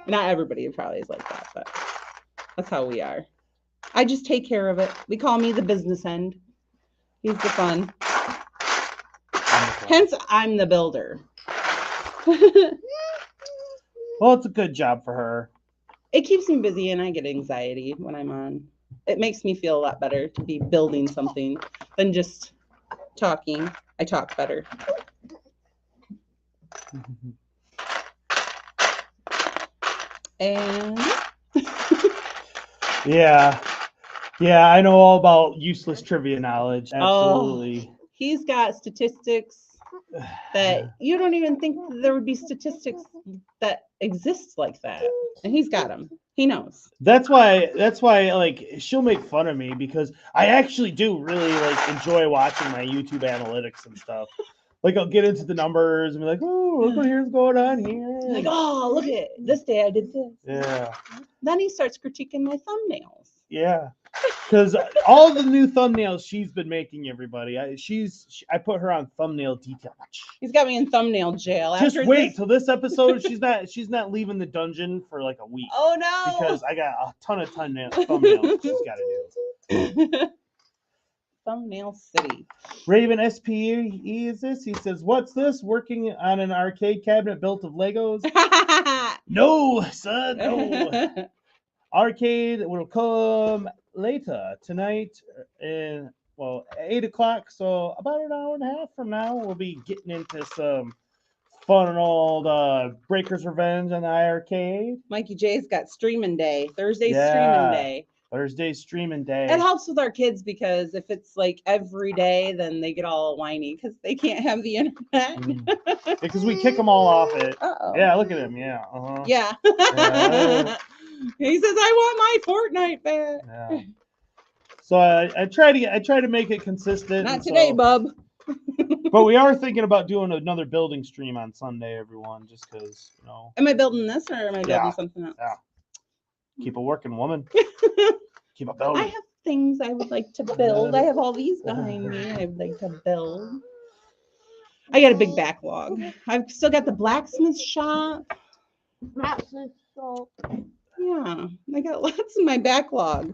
Not everybody probably is like that, but that's how we are. I just take care of it. We call me the business end. He's the fun. Hence, I'm the builder. Well, it's a good job for her. It keeps me busy and I get anxiety when I'm on. It makes me feel a lot better to be building something than just talking. I talk better. And yeah, I know all about useless trivia knowledge. Absolutely. He's got statistics that you don't even think there would be statistics that exist like that. And he's got them. He knows. That's why like she'll make fun of me because I actually do really like enjoy watching my YouTube analytics and stuff. Like I'll get into the numbers and be like, oh, look what here's going on here. Like, oh, look at this day I did this. Yeah. Then he starts critiquing my thumbnails. Yeah. Because all the new thumbnails she's been making, everybody, I put her on thumbnail detail. He's got me in thumbnail jail. Just After wait this- till this episode. She's not leaving the dungeon for like a week. Oh no! Because I got a ton of thumbnails she's got to do. Thumbnail City. Raven SPE is this? He says, "What's this? Working on an arcade cabinet built of Legos?" No, son, no. Arcade will come later tonight, in 8 o'clock. So about an hour and a half from now, we'll be getting into some fun old Breaker's Revenge on the iArcade. Mikey J's got streaming day. Thursday's Yeah. streaming day. Thursday's streaming day. It helps with our kids because if it's like every day, then they get all whiny because they can't have the internet. Because we kick them all off it. Uh-oh. Yeah, look at him. Yeah. Uh-huh. Yeah. Yeah. He says, "I want my Fortnite back." Yeah. So I try to make it consistent. Not today, bub. But we are thinking about doing another building stream on Sunday, everyone, just because, you know. Am I building this or am I building Yeah. something else? Yeah. Keep it working, woman. Keep it building. I have things I would like to build. I have all these behind me. I would like to build. I got a big backlog. I've still got the blacksmith shop. That's so Yeah, I got lots in my backlog.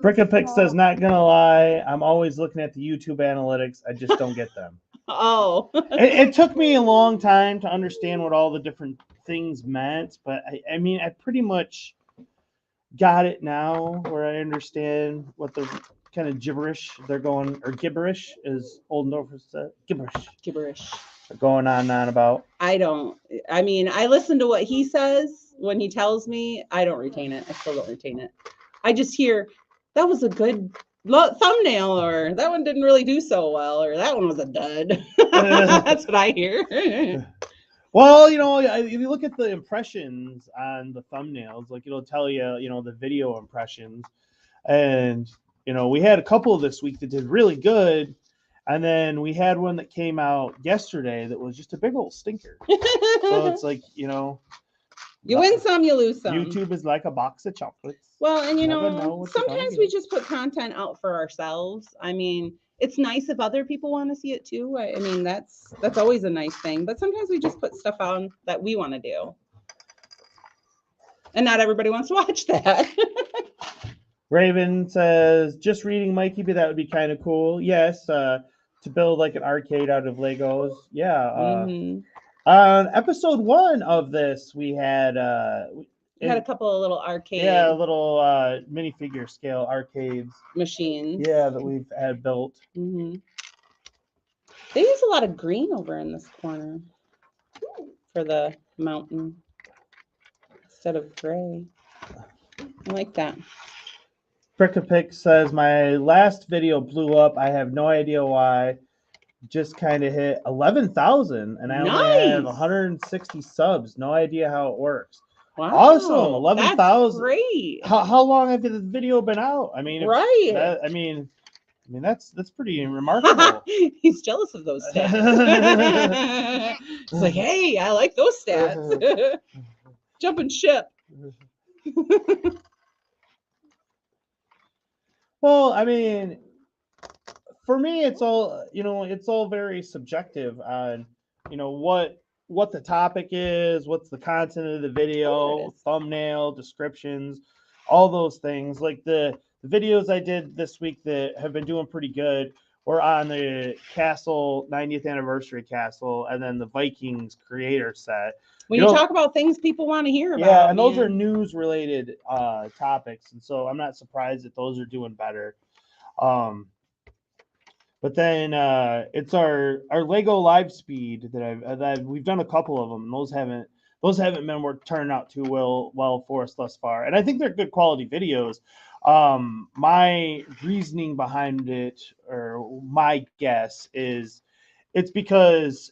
Brickapick says, not gonna lie, I'm always looking at the YouTube analytics. I just don't get them. Oh. It took me a long time to understand what all the different things meant, but I mean, I pretty much got it now where I understand what the kind of gibberish they're going, or gibberish is Old Norfolk said, gibberish. They're going on and on about. I mean, I listen to what he says when he tells me. I don't retain it. I still don't retain it. I just hear, that was a good thumbnail, or that one didn't really do so well, or that one was a dud. That's what I hear. Well, you know, if you look at the impressions on the thumbnails, like it'll tell you, you know, the video impressions. And, you know, we had a couple this week that did really good. And then we had one that came out yesterday that was just a big old stinker. So it's like, you know, You win some, you lose some. YouTube is like a box of chocolates. Well, and you Never know know, what you're gonna sometimes get. we just put content out for ourselves. I mean, it's nice if other people want to see it too. I mean, that's always a nice thing. But sometimes we just put stuff on that we want to do, and not everybody wants to watch that. Raven says, just reading Mikey, but that would be kind of cool. Yes, to build like an arcade out of Legos. Yeah. Mhm. On episode 1 of this, we had We had a couple of little arcade little minifigure scale arcades. machines. Yeah, that we've had built. Mhm. They use a lot of green over in this corner for the mountain instead of gray. I like that. Prickapick says, my last video blew up. I have no idea why. Just kind of hit 11,000 and I only have Nice. 160 subs. No idea how it works. Wow. Awesome, 11,000. That's great. How long have the video been out? I mean, Right. I mean that's pretty remarkable. He's jealous of those stats. He's like, hey, I like those stats. Jumping ship. Well, I mean, for me, it's all, you know, it's all very subjective on, you know, what the topic is, what's the content of the video, thumbnail, descriptions, all those things. Like the videos I did this week that have been doing pretty good were on the Castle 90th anniversary Castle and then the Vikings creator set. When You you know- talk about things people want to hear about. Yeah, and those man. are news related topics, and so I'm not surprised that those are doing better. But then it's our Lego live speed that we've done a couple of them. And those haven't been turning out too well for us thus far, and I think they're good quality videos. My reasoning behind it, or my guess, is it's because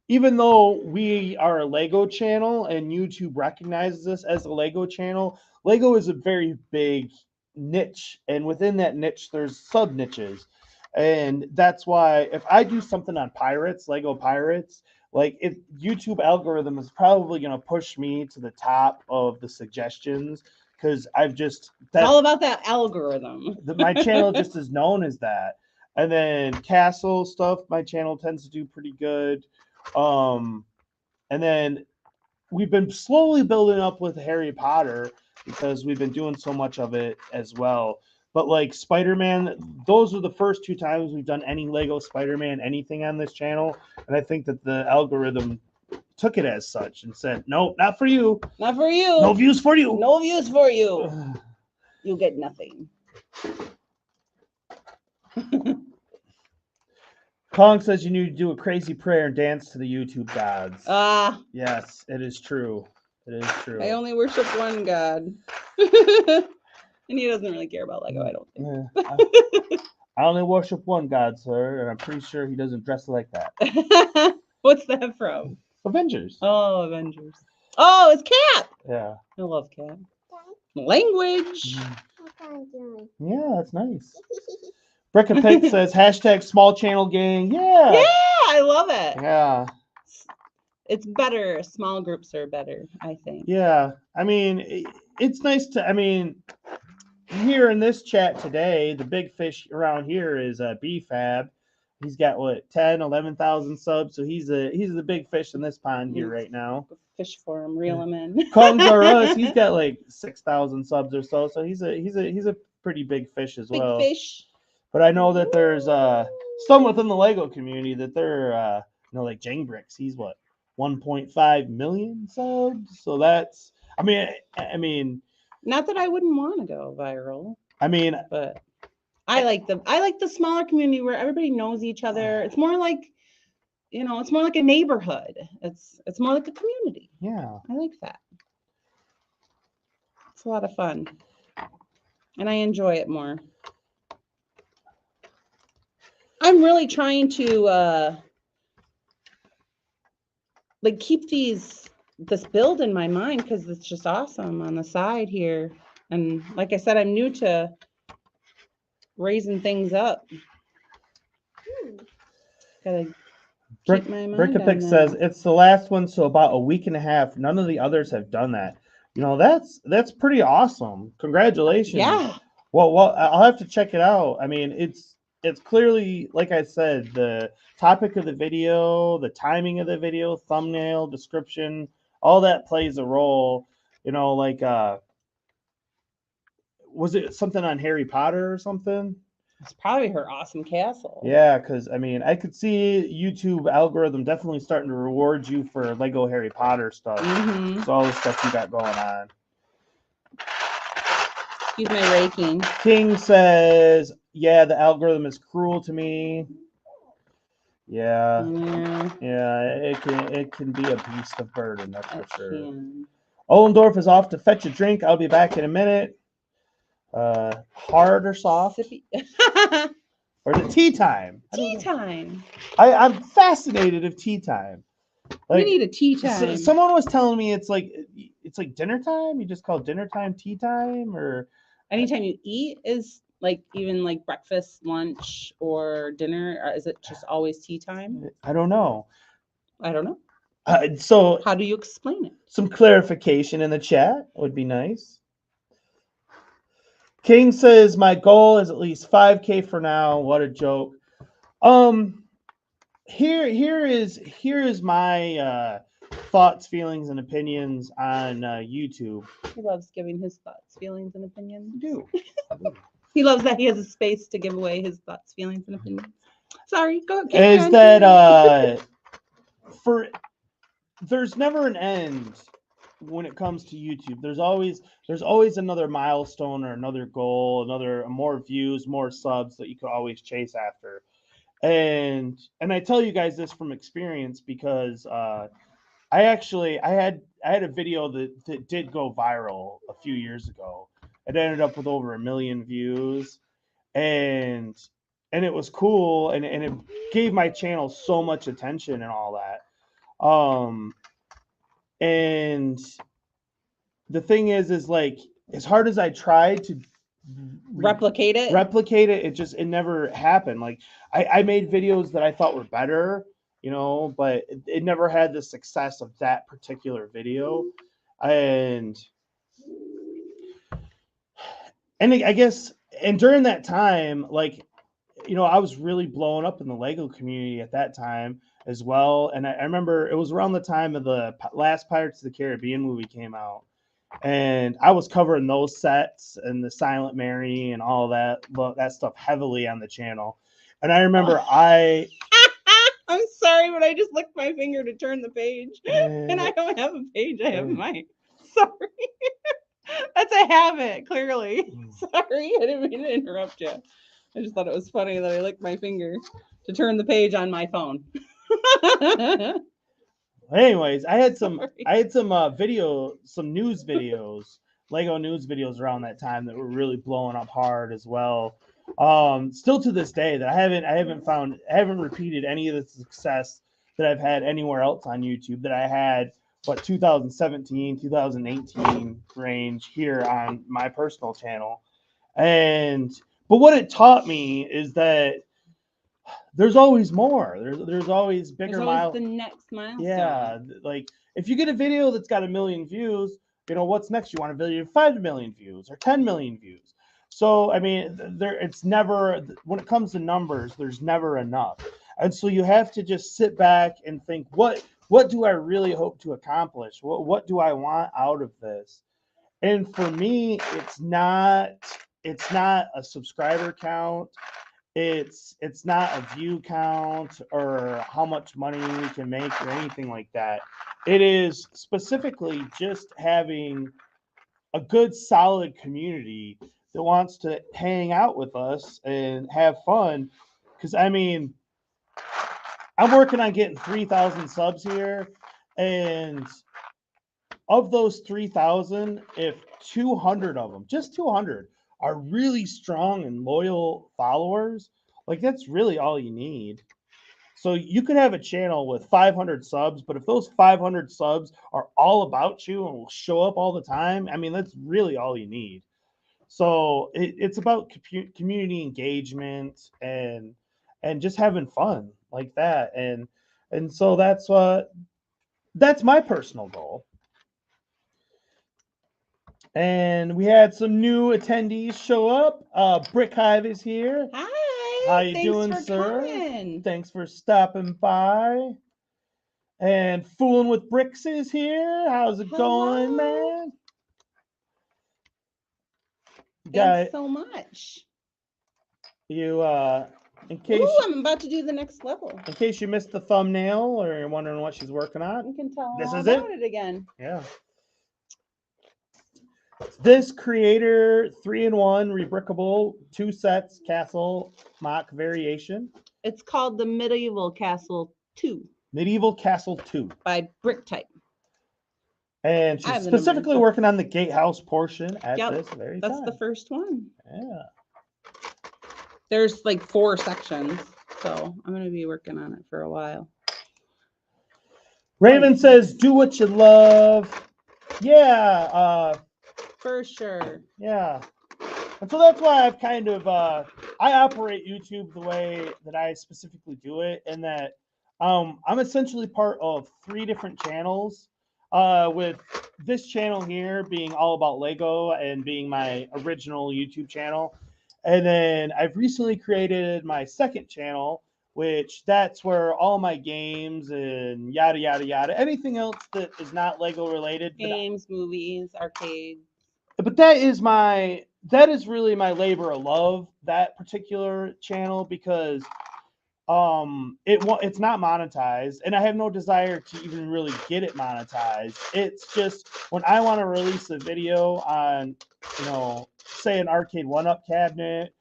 even though we are a Lego channel and YouTube recognizes us as a Lego channel, Lego is a very big niche, and within that niche, there's sub niches, and that's why if I do something on pirates, Lego pirates, like if YouTube algorithm is probably going to push me to the top of the suggestions because I've just It's all about that algorithm. my channel just is known as that. And then castle stuff, my channel tends to do pretty good. And then we've been slowly building up with Harry Potter because we've been doing so much of it as well. But like Spider-Man, those are the first 2 times we've done any Lego Spider-Man anything on this channel, and I think that the algorithm took it as such and said, "No, not for you. Not for you. No views for you. No views for you. You get nothing." Kong says you need to do a crazy prayer and dance to the YouTube gods. Ah, Yes, it is true. It is true. I only worship one God. And he doesn't really care about Lego, I don't think. Yeah, I only worship one God, sir, and I'm pretty sure he doesn't dress like that. What's that from? Avengers. Oh, Avengers. Oh, it's Cap. Yeah. I love Cap. Language. Yeah, that's nice. Brickapig says hashtag small channel gang. Yeah. Yeah, I love it. Yeah. It's better. Small groups are better, I think. Yeah. I mean, it's nice to, I mean, here in this chat today, the big fish around here is BFab. He's got what 10, 11,000 subs, so he's the big fish in this pond here right now. Fish for him, reel him in. Kongs R Us, he's got like 6,000 subs or so, so he's a pretty big fish as well. Big fish. But I know that there's some within the Lego community that they're like Jangbricks. He's what 1.5 million subs, so that's I mean. Not that I wouldn't want to go viral. I mean, but I like the smaller community where everybody knows each other. It's more like, it's more like a neighborhood. It's more like a community. Yeah. I like that. It's a lot of fun. And I enjoy it more. I'm really trying to keep this build in my mind because it's just awesome on the side here. And like I said, I'm new to raising things up. Gotta keep my mind Brickapig says it's the last one, so about a week and a half. None of the others have done that. That's pretty awesome. Congratulations. Yeah. Well, I'll have to check it out. I mean, it's clearly, like I said, the topic of the video, the timing of the video, thumbnail, description, all that plays a role. Was it something on Harry Potter or something? It's probably her awesome castle. Yeah, because I mean, I could see YouTube algorithm definitely starting to reward you for Lego Harry Potter stuff. Mm-hmm. So all the stuff you got going on. Excuse my raking. King says, "Yeah, the algorithm is cruel to me." Yeah, it can be a beast of burden, that's for sure. Ollendorf is off to fetch a drink. I'll be back in a minute. Hard or soft? Or is it tea time? Tea time. I'm fascinated of tea time. We need a tea time. Someone was telling me it's like dinner time. You just call dinner time tea time, or anytime you eat is like even like breakfast, lunch, or dinner. Or is it just always tea time? I don't know. So how do you explain it? Some clarification in the chat would be nice. King says my goal is at least 5K for now. What a joke. Here is my thoughts, feelings, and opinions on YouTube. He loves giving his thoughts, feelings, and opinions. I do. He loves that he has a space to give away his thoughts, feelings, and opinions. Sorry, go ahead. Is that there's never an end when it comes to YouTube. There's always another milestone or another goal, more views, more subs that you could always chase after. And I tell you guys this from experience because I had a video that did go viral a few years ago. It ended up with over 1 million views, and it was cool, and it gave my channel so much attention and all that. And the thing is like, as hard as I tried to Replicate it. it never happened. Like I made videos that I thought were better, but it never had the success of that particular video. And I guess, and during that time, like, I was really blowing up in the Lego community at that time as well. And I remember it was around the time of the last Pirates of the Caribbean movie came out. And I was covering those sets and the Silent Mary and all that stuff heavily on the channel. And I remember I'm sorry, but I just licked my finger to turn the page. And I don't have a page. I have mine. Sorry. That's a habit, clearly. Sorry, I didn't mean to interrupt you. I just thought it was funny that I licked my finger to turn the page on my phone. Anyways, I had some news videos, Lego news videos around that time that were really blowing up hard as well. Still to this day, that I haven't repeated any of the success that I've had anywhere else on YouTube that I had, 2017, 2018 range here on my personal channel. But what it taught me is that there's always more. There's always bigger the next milestone. Yeah, like if you get a video that's got 1 million views, what's next? You want a video of 5 million views or 10 million views. So I mean, it's never, when it comes to numbers, there's never enough. And so you have to just sit back and think, what do I really hope to accomplish? What do I want out of this? And for me, it's not a subscriber count. It's not a view count or how much money we can make or anything like that. It is specifically just having a good, solid community that wants to hang out with us and have fun. Because, I mean, I'm working on getting 3,000 subs here. And of those 3,000, if 200 of them, just 200, are really strong and loyal followers, like that's really all you need. So you could have a channel with 500 subs, but if those 500 subs are all about you and will show up all the time, I mean, that's really all you need. So it's about community engagement and just having fun like that. And so that's my personal goal. And we had some new attendees show up. Brick Hive is here. Hi. How you doing, sir? Coming. Thanks for stopping by. And Fooling with Bricks is here. How's it going, man? Thanks so much. You in case I'm about to do the next level. In case you missed the thumbnail or you're wondering what she's working on, you can tell this all is about it again. Yeah. This Creator 3-in-1 Rebrickable 2 sets castle MOC variation. It's called the Medieval Castle 2. Medieval Castle 2 by Bricktype. And she's specifically working on the gatehouse portion at this very time. That's the first one. Yeah. There's like 4 sections, so I'm going to be working on it for a while. Raven says, "Do what you love." Yeah. For sure. Yeah. And so that's why I've kind of I operate YouTube the way that I specifically do it, and that I'm essentially part of 3 different channels, with this channel here being all about Lego and being my original YouTube channel. And then I've recently created my second channel, which that's where all my games and yada, yada, yada, anything else that is not Lego related. Games, movies, arcades. But that is really my labor of love, that particular channel, because it's not monetized, and I have no desire to even really get it monetized. It's just when I want to release a video on, say an arcade 1-up cabinet,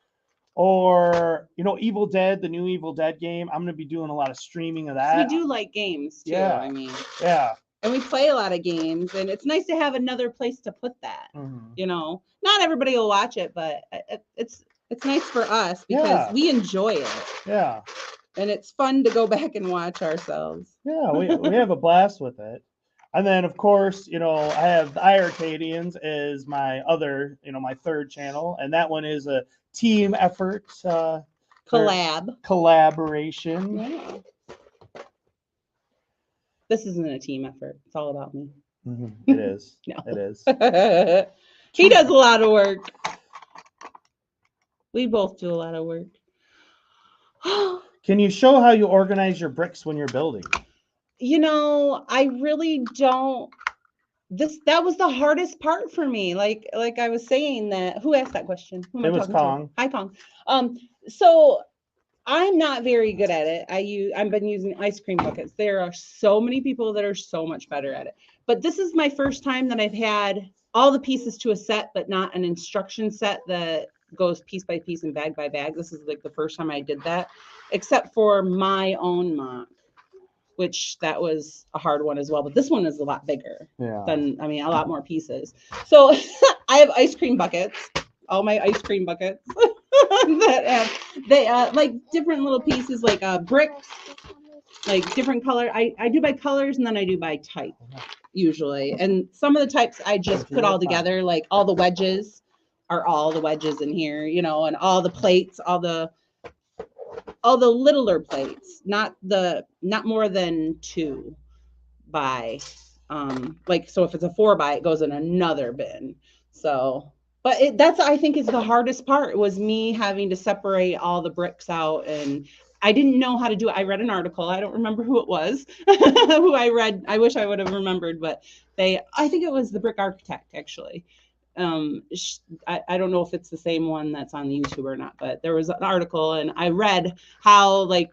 or Evil Dead, the new Evil Dead game, I'm going to be doing a lot of streaming of that. We do like games too. Yeah. I mean, yeah. And we play a lot of games, and it's nice to have another place to put that. Mm-hmm. Not everybody will watch it, but It's nice for us because Yeah. we enjoy it. Yeah. And it's fun to go back and watch ourselves. Yeah, we have a blast with it. And then, of course, I have the iiRcadians as my other, my third channel. And that one is a team effort. Collaboration. Yeah. This isn't a team effort. It's all about me. It is. No. It is. He does a lot of work. We both do a lot of work. Can you show how you organize your bricks when you're building? I really don't. That was the hardest part for me. Like I was saying that. Who asked that question? Who am I It was talking to? Kong. Hi, Kong. So I'm not very good at it. I've been using ice cream buckets. There are so many people that are so much better at it. But this is my first time that I've had all the pieces to a set, but not an instruction set that goes piece by piece and bag by bag. This is like the first time I did that, except for my own MOC, which that was a hard one as well. But this one is a lot bigger than, a lot more pieces. So I have ice cream buckets, all my ice cream buckets that have, like different little pieces, like bricks, like different color. I do by colors and then I do by type usually. And some of the types I just put all together, like all the wedges are all the wedges in here, and all the plates, all the littler plates, not more than 2 by, so if it's a 4 by, it goes in another bin. So, but that's, I think, is the hardest part, was me having to separate all the bricks out, and I didn't know how to do it. I read an article. I don't remember who it was, who I read. I wish I would have remembered, but I think it was the Brick Architect, actually. I don't know if it's the same one that's on the YouTube or not, but there was an article and I read how like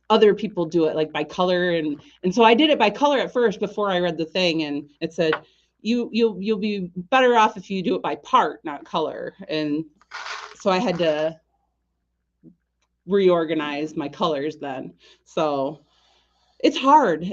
other people do it, like by color, and so I did it by color at first before I read the thing, and it said you'll be better off if you do it by part, not color. And so I had to reorganize my colors then. So it's hard.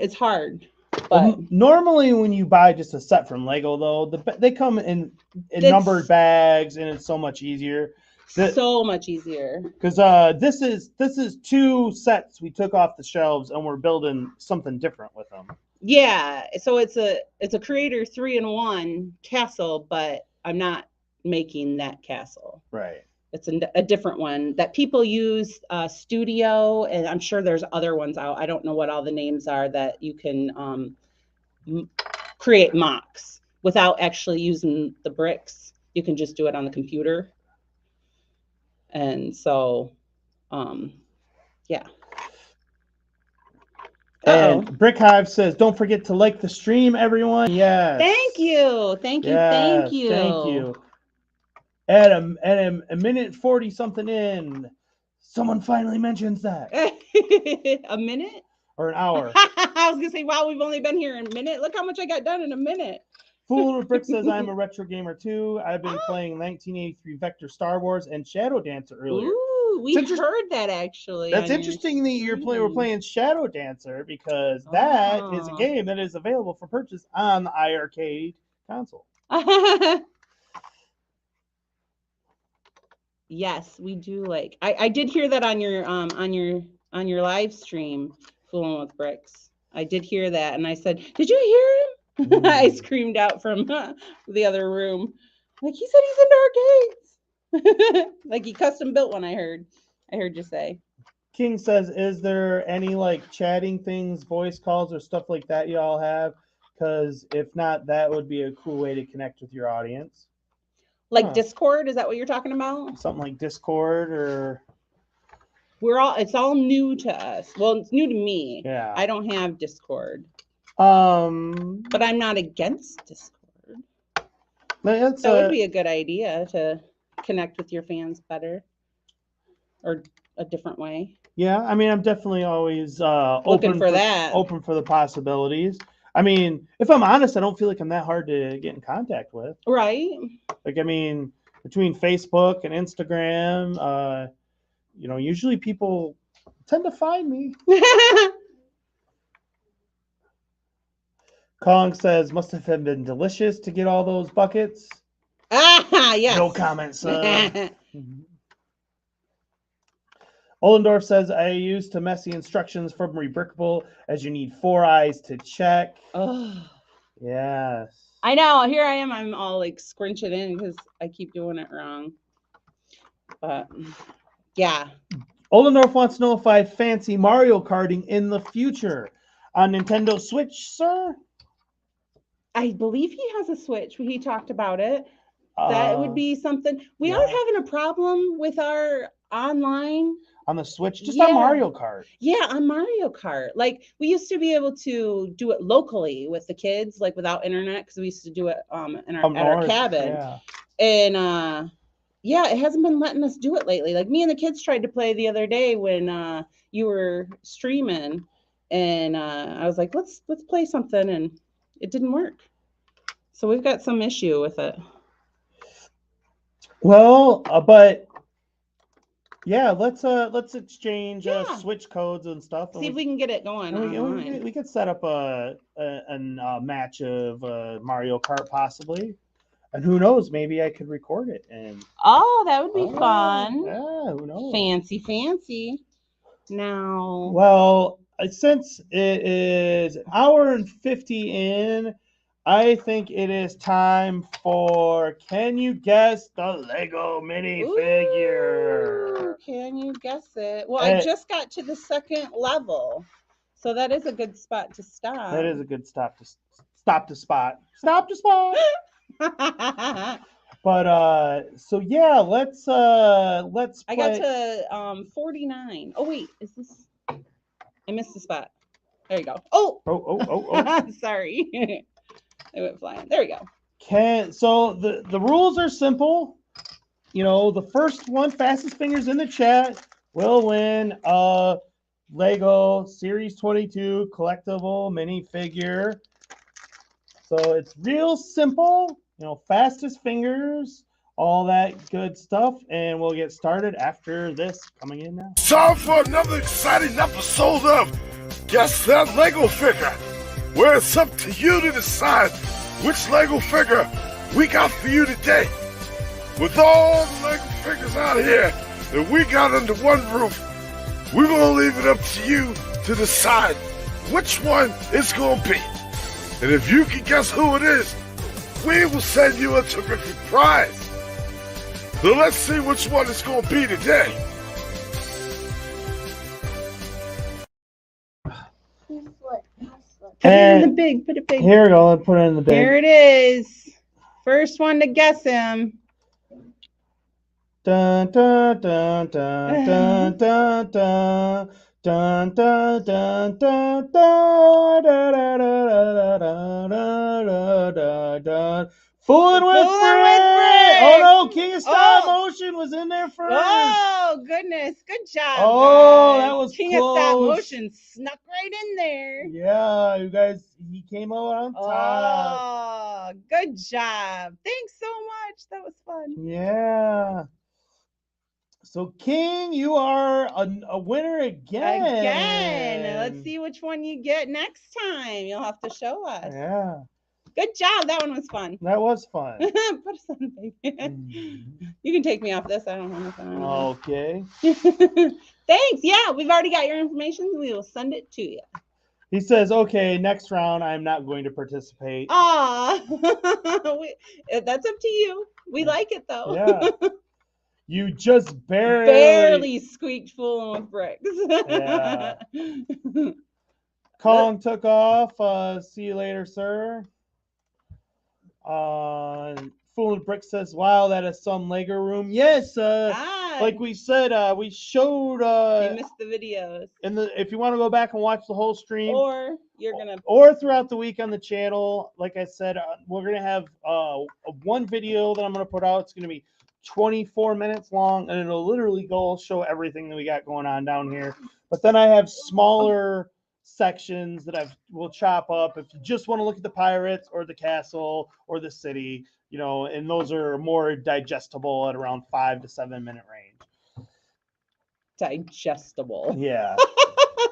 But normally when you buy just a set from Lego, though, they come in numbered bags, and it's so much easier. So much easier. Because this is 2 sets we took off the shelves, and we're building something different with them. Yeah, so it's a Creator 3-in-1 castle, but I'm not making that castle. Right. It's a different one that people use, Studio, and I'm sure there's other ones out. I don't know what all the names are that you can create MOCs without actually using the bricks. You can just do it on the computer. And so, yeah. And Brick Hive says, "Don't forget to like the stream, everyone." Yes. Thank you. Thank you. At a minute 40 something in, someone finally mentions that. A minute or an hour. I was gonna say, wow, we've only been here a minute. Look how much I got done in a minute. Fooling with Brick says, "I'm a retro gamer too. I've been playing 1983 Vector Star Wars and Shadow Dancer earlier." Ooh, we heard that actually. That's interesting that we're playing Shadow Dancer, because that is a game that is available for purchase on the iiRcade console. Yes, we do. Like I did hear that on your live stream, Fooling with Bricks. I did hear that, and I said, "Did you hear him?" I screamed out from the other room, like, he said he's into arcades. Like he custom built one. I heard you say. King says, "Is there any like chatting things, voice calls, or stuff like that you all have? Because if not, that would be a cool way to connect with your audience." Like Discord, is that what you're talking about? Something like Discord, or it's all new to us. Well, it's new to me. Yeah. I don't have Discord. But I'm not against Discord. That would be a good idea to connect with your fans better, or a different way. Yeah, I mean, I'm definitely always open for that. Open for the possibilities. I mean, if I'm honest, I don't feel like I'm that hard to get in contact with. Right. Like, I mean, between Facebook and Instagram, usually people tend to find me. Kong says, "Must have been delicious to get all those buckets." Yes. No comments. Ollendorf says, I used to messy instructions from Rebrickable as you need 4 eyes to check. Oh, Yes. I know. Here I am. I'm all like scrunch it in because I keep doing it wrong. But yeah. Ollendorf wants to know if I fancy Mario Karting in the future on Nintendo Switch, sir. I believe he has a Switch. He talked about it. That would be something. We are having a problem with our online on the Switch, just on Mario Kart. Yeah, on Mario Kart. Like we used to be able to do it locally with the kids, like without internet, because we used to do it in our cabin. Yeah. And yeah, it hasn't been letting us do it lately. Like me and the kids tried to play the other day when you were streaming, and I was like, let's play something, and it didn't work. So we've got some issue with it. Well, but yeah, let's exchange Switch codes and stuff. See if we can get it going. We could set up a match of Mario Kart possibly, and who knows? Maybe I could record it. And that would be fun. Yeah, who knows? Fancy. Now, well, since it is an hour and 50 in, I think it is time for Can You Guess the Lego minifigure? Can you guess it? Well, I just got to the second level, so that is a good spot to stop. That is a good stop to spot. But so yeah, let's play. I got to 49. Oh wait, is this? I missed the spot. There you go. Oh. Sorry. I went flying. There we go. So the rules are simple. You know, the first one, fastest fingers in the chat, will win a Lego Series 22 collectible minifigure. So it's real simple. You know, fastest fingers, all that good stuff, and we'll get started after this coming in now. Time for another exciting episode of Guess That Lego Figure, where it's up to you to decide which Lego figure we got for you today. With all the Lego figures out here that we got under one roof, we're going to leave it up to you to decide which one it's going to be. And if you can guess who it is, we will send you a terrific prize. So let's see which one it's going to be today. Put it in the big. Put it big. Here we go. Let's put it in the big. Here it is. First one to guess him. Dun dun dun dun dun dun dun dun dun dun dun dun. Fooling with Brick! Oh no, King of Stop Motion was in there first. Oh goodness, good job. Oh, that was King close. of Stop Motion snuck right in there. Yeah, you guys, he came out on top. Oh, good job. Thanks so much. That was fun. Yeah. So King, you are a winner again. Let's see which one you get next time. You'll have to show us. Yeah. Good job. That one was fun. That was fun. Put us on, baby. You can take me off this. I don't have nothing on. Okay. Thanks. Yeah, we've already got your information. We will send it to you. He says, okay, next round, I'm not going to participate. That's up to you. We like it, though. Yeah. You just barely squeaked fooling with bricks. Yeah. Kong took off. See you later, sir. Fooling with Brick says, wow, that is some Lego room. Yes, like we said, we showed you missed the videos. If you want to go back and watch the whole stream, or throughout the week on the channel, like I said, we're gonna have one video that I'm gonna put out. It's gonna be 24 minutes long, and it'll literally show everything that we got going on down here. But then I have smaller sections that we'll chop up if you just want to look at the pirates or the castle or the city, you know, and those are more digestible at around 5 to 7 minute range. Digestible. Yeah.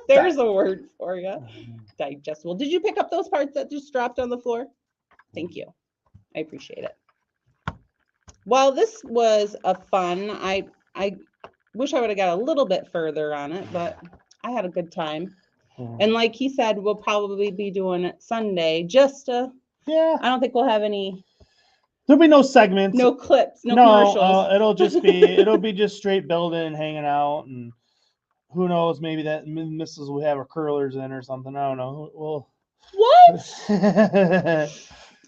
There's a word for you. Digestible. Did you pick up those parts that just dropped on the floor? Thank you. I appreciate it. Well, this was a fun. wish I would have got a little bit further on it, but I had a good time. Yeah. And like he said, we'll probably be doing it Sunday. Yeah. I don't think we'll have any. There'll be no segments. No clips. No commercials. It'll be just straight building and hanging out, and who knows, maybe that Mrs. will have her curlers in or something. I don't know. Well, what?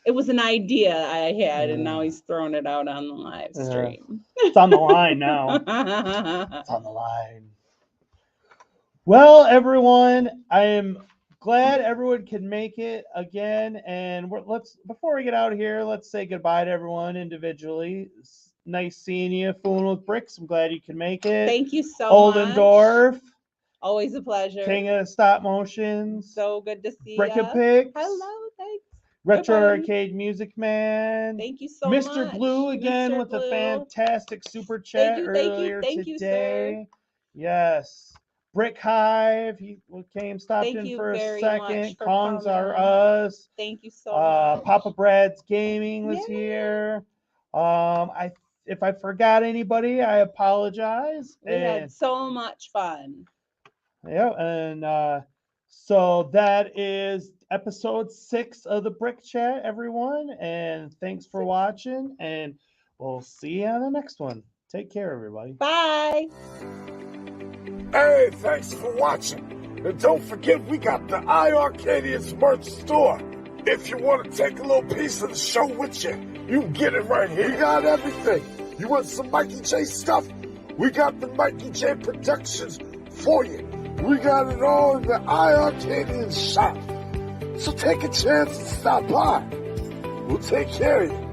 It was an idea I had, and now he's throwing it out on the live stream. It's on the line now. It's on the line. Well, everyone, I am glad everyone can make it again. And before we get out of here, let's say goodbye to everyone individually. It's nice seeing you, fooling with bricks. I'm glad you can make it. Thank you so Oldendorf. much. Always a pleasure. King of stop motions. So good to see you. Brickapix. Hello, thanks. Retro Arcade Music Man. Thank you so much. Mr. Blue again with a fantastic super chat earlier today. Yes. Brick Hive, he stopped in for a second. Kongs Are Us. Thank you so much. Papa Brad's Gaming was here. If I forgot anybody, I apologize. We had so much fun. Yeah, and so that is episode 6 of the Brick Chat, everyone. And thanks for watching, and we'll see you on the next one. Take care, everybody. Bye. Hey, thanks for watching. And don't forget, we got the iiRcadians merch store. If you want to take a little piece of the show with you, you can get it right here. We got everything. You want some Mikey J stuff? We got the Mikey J Productions for you. We got it all in the iiRcadians shop. So take a chance and stop by. We'll take care of you.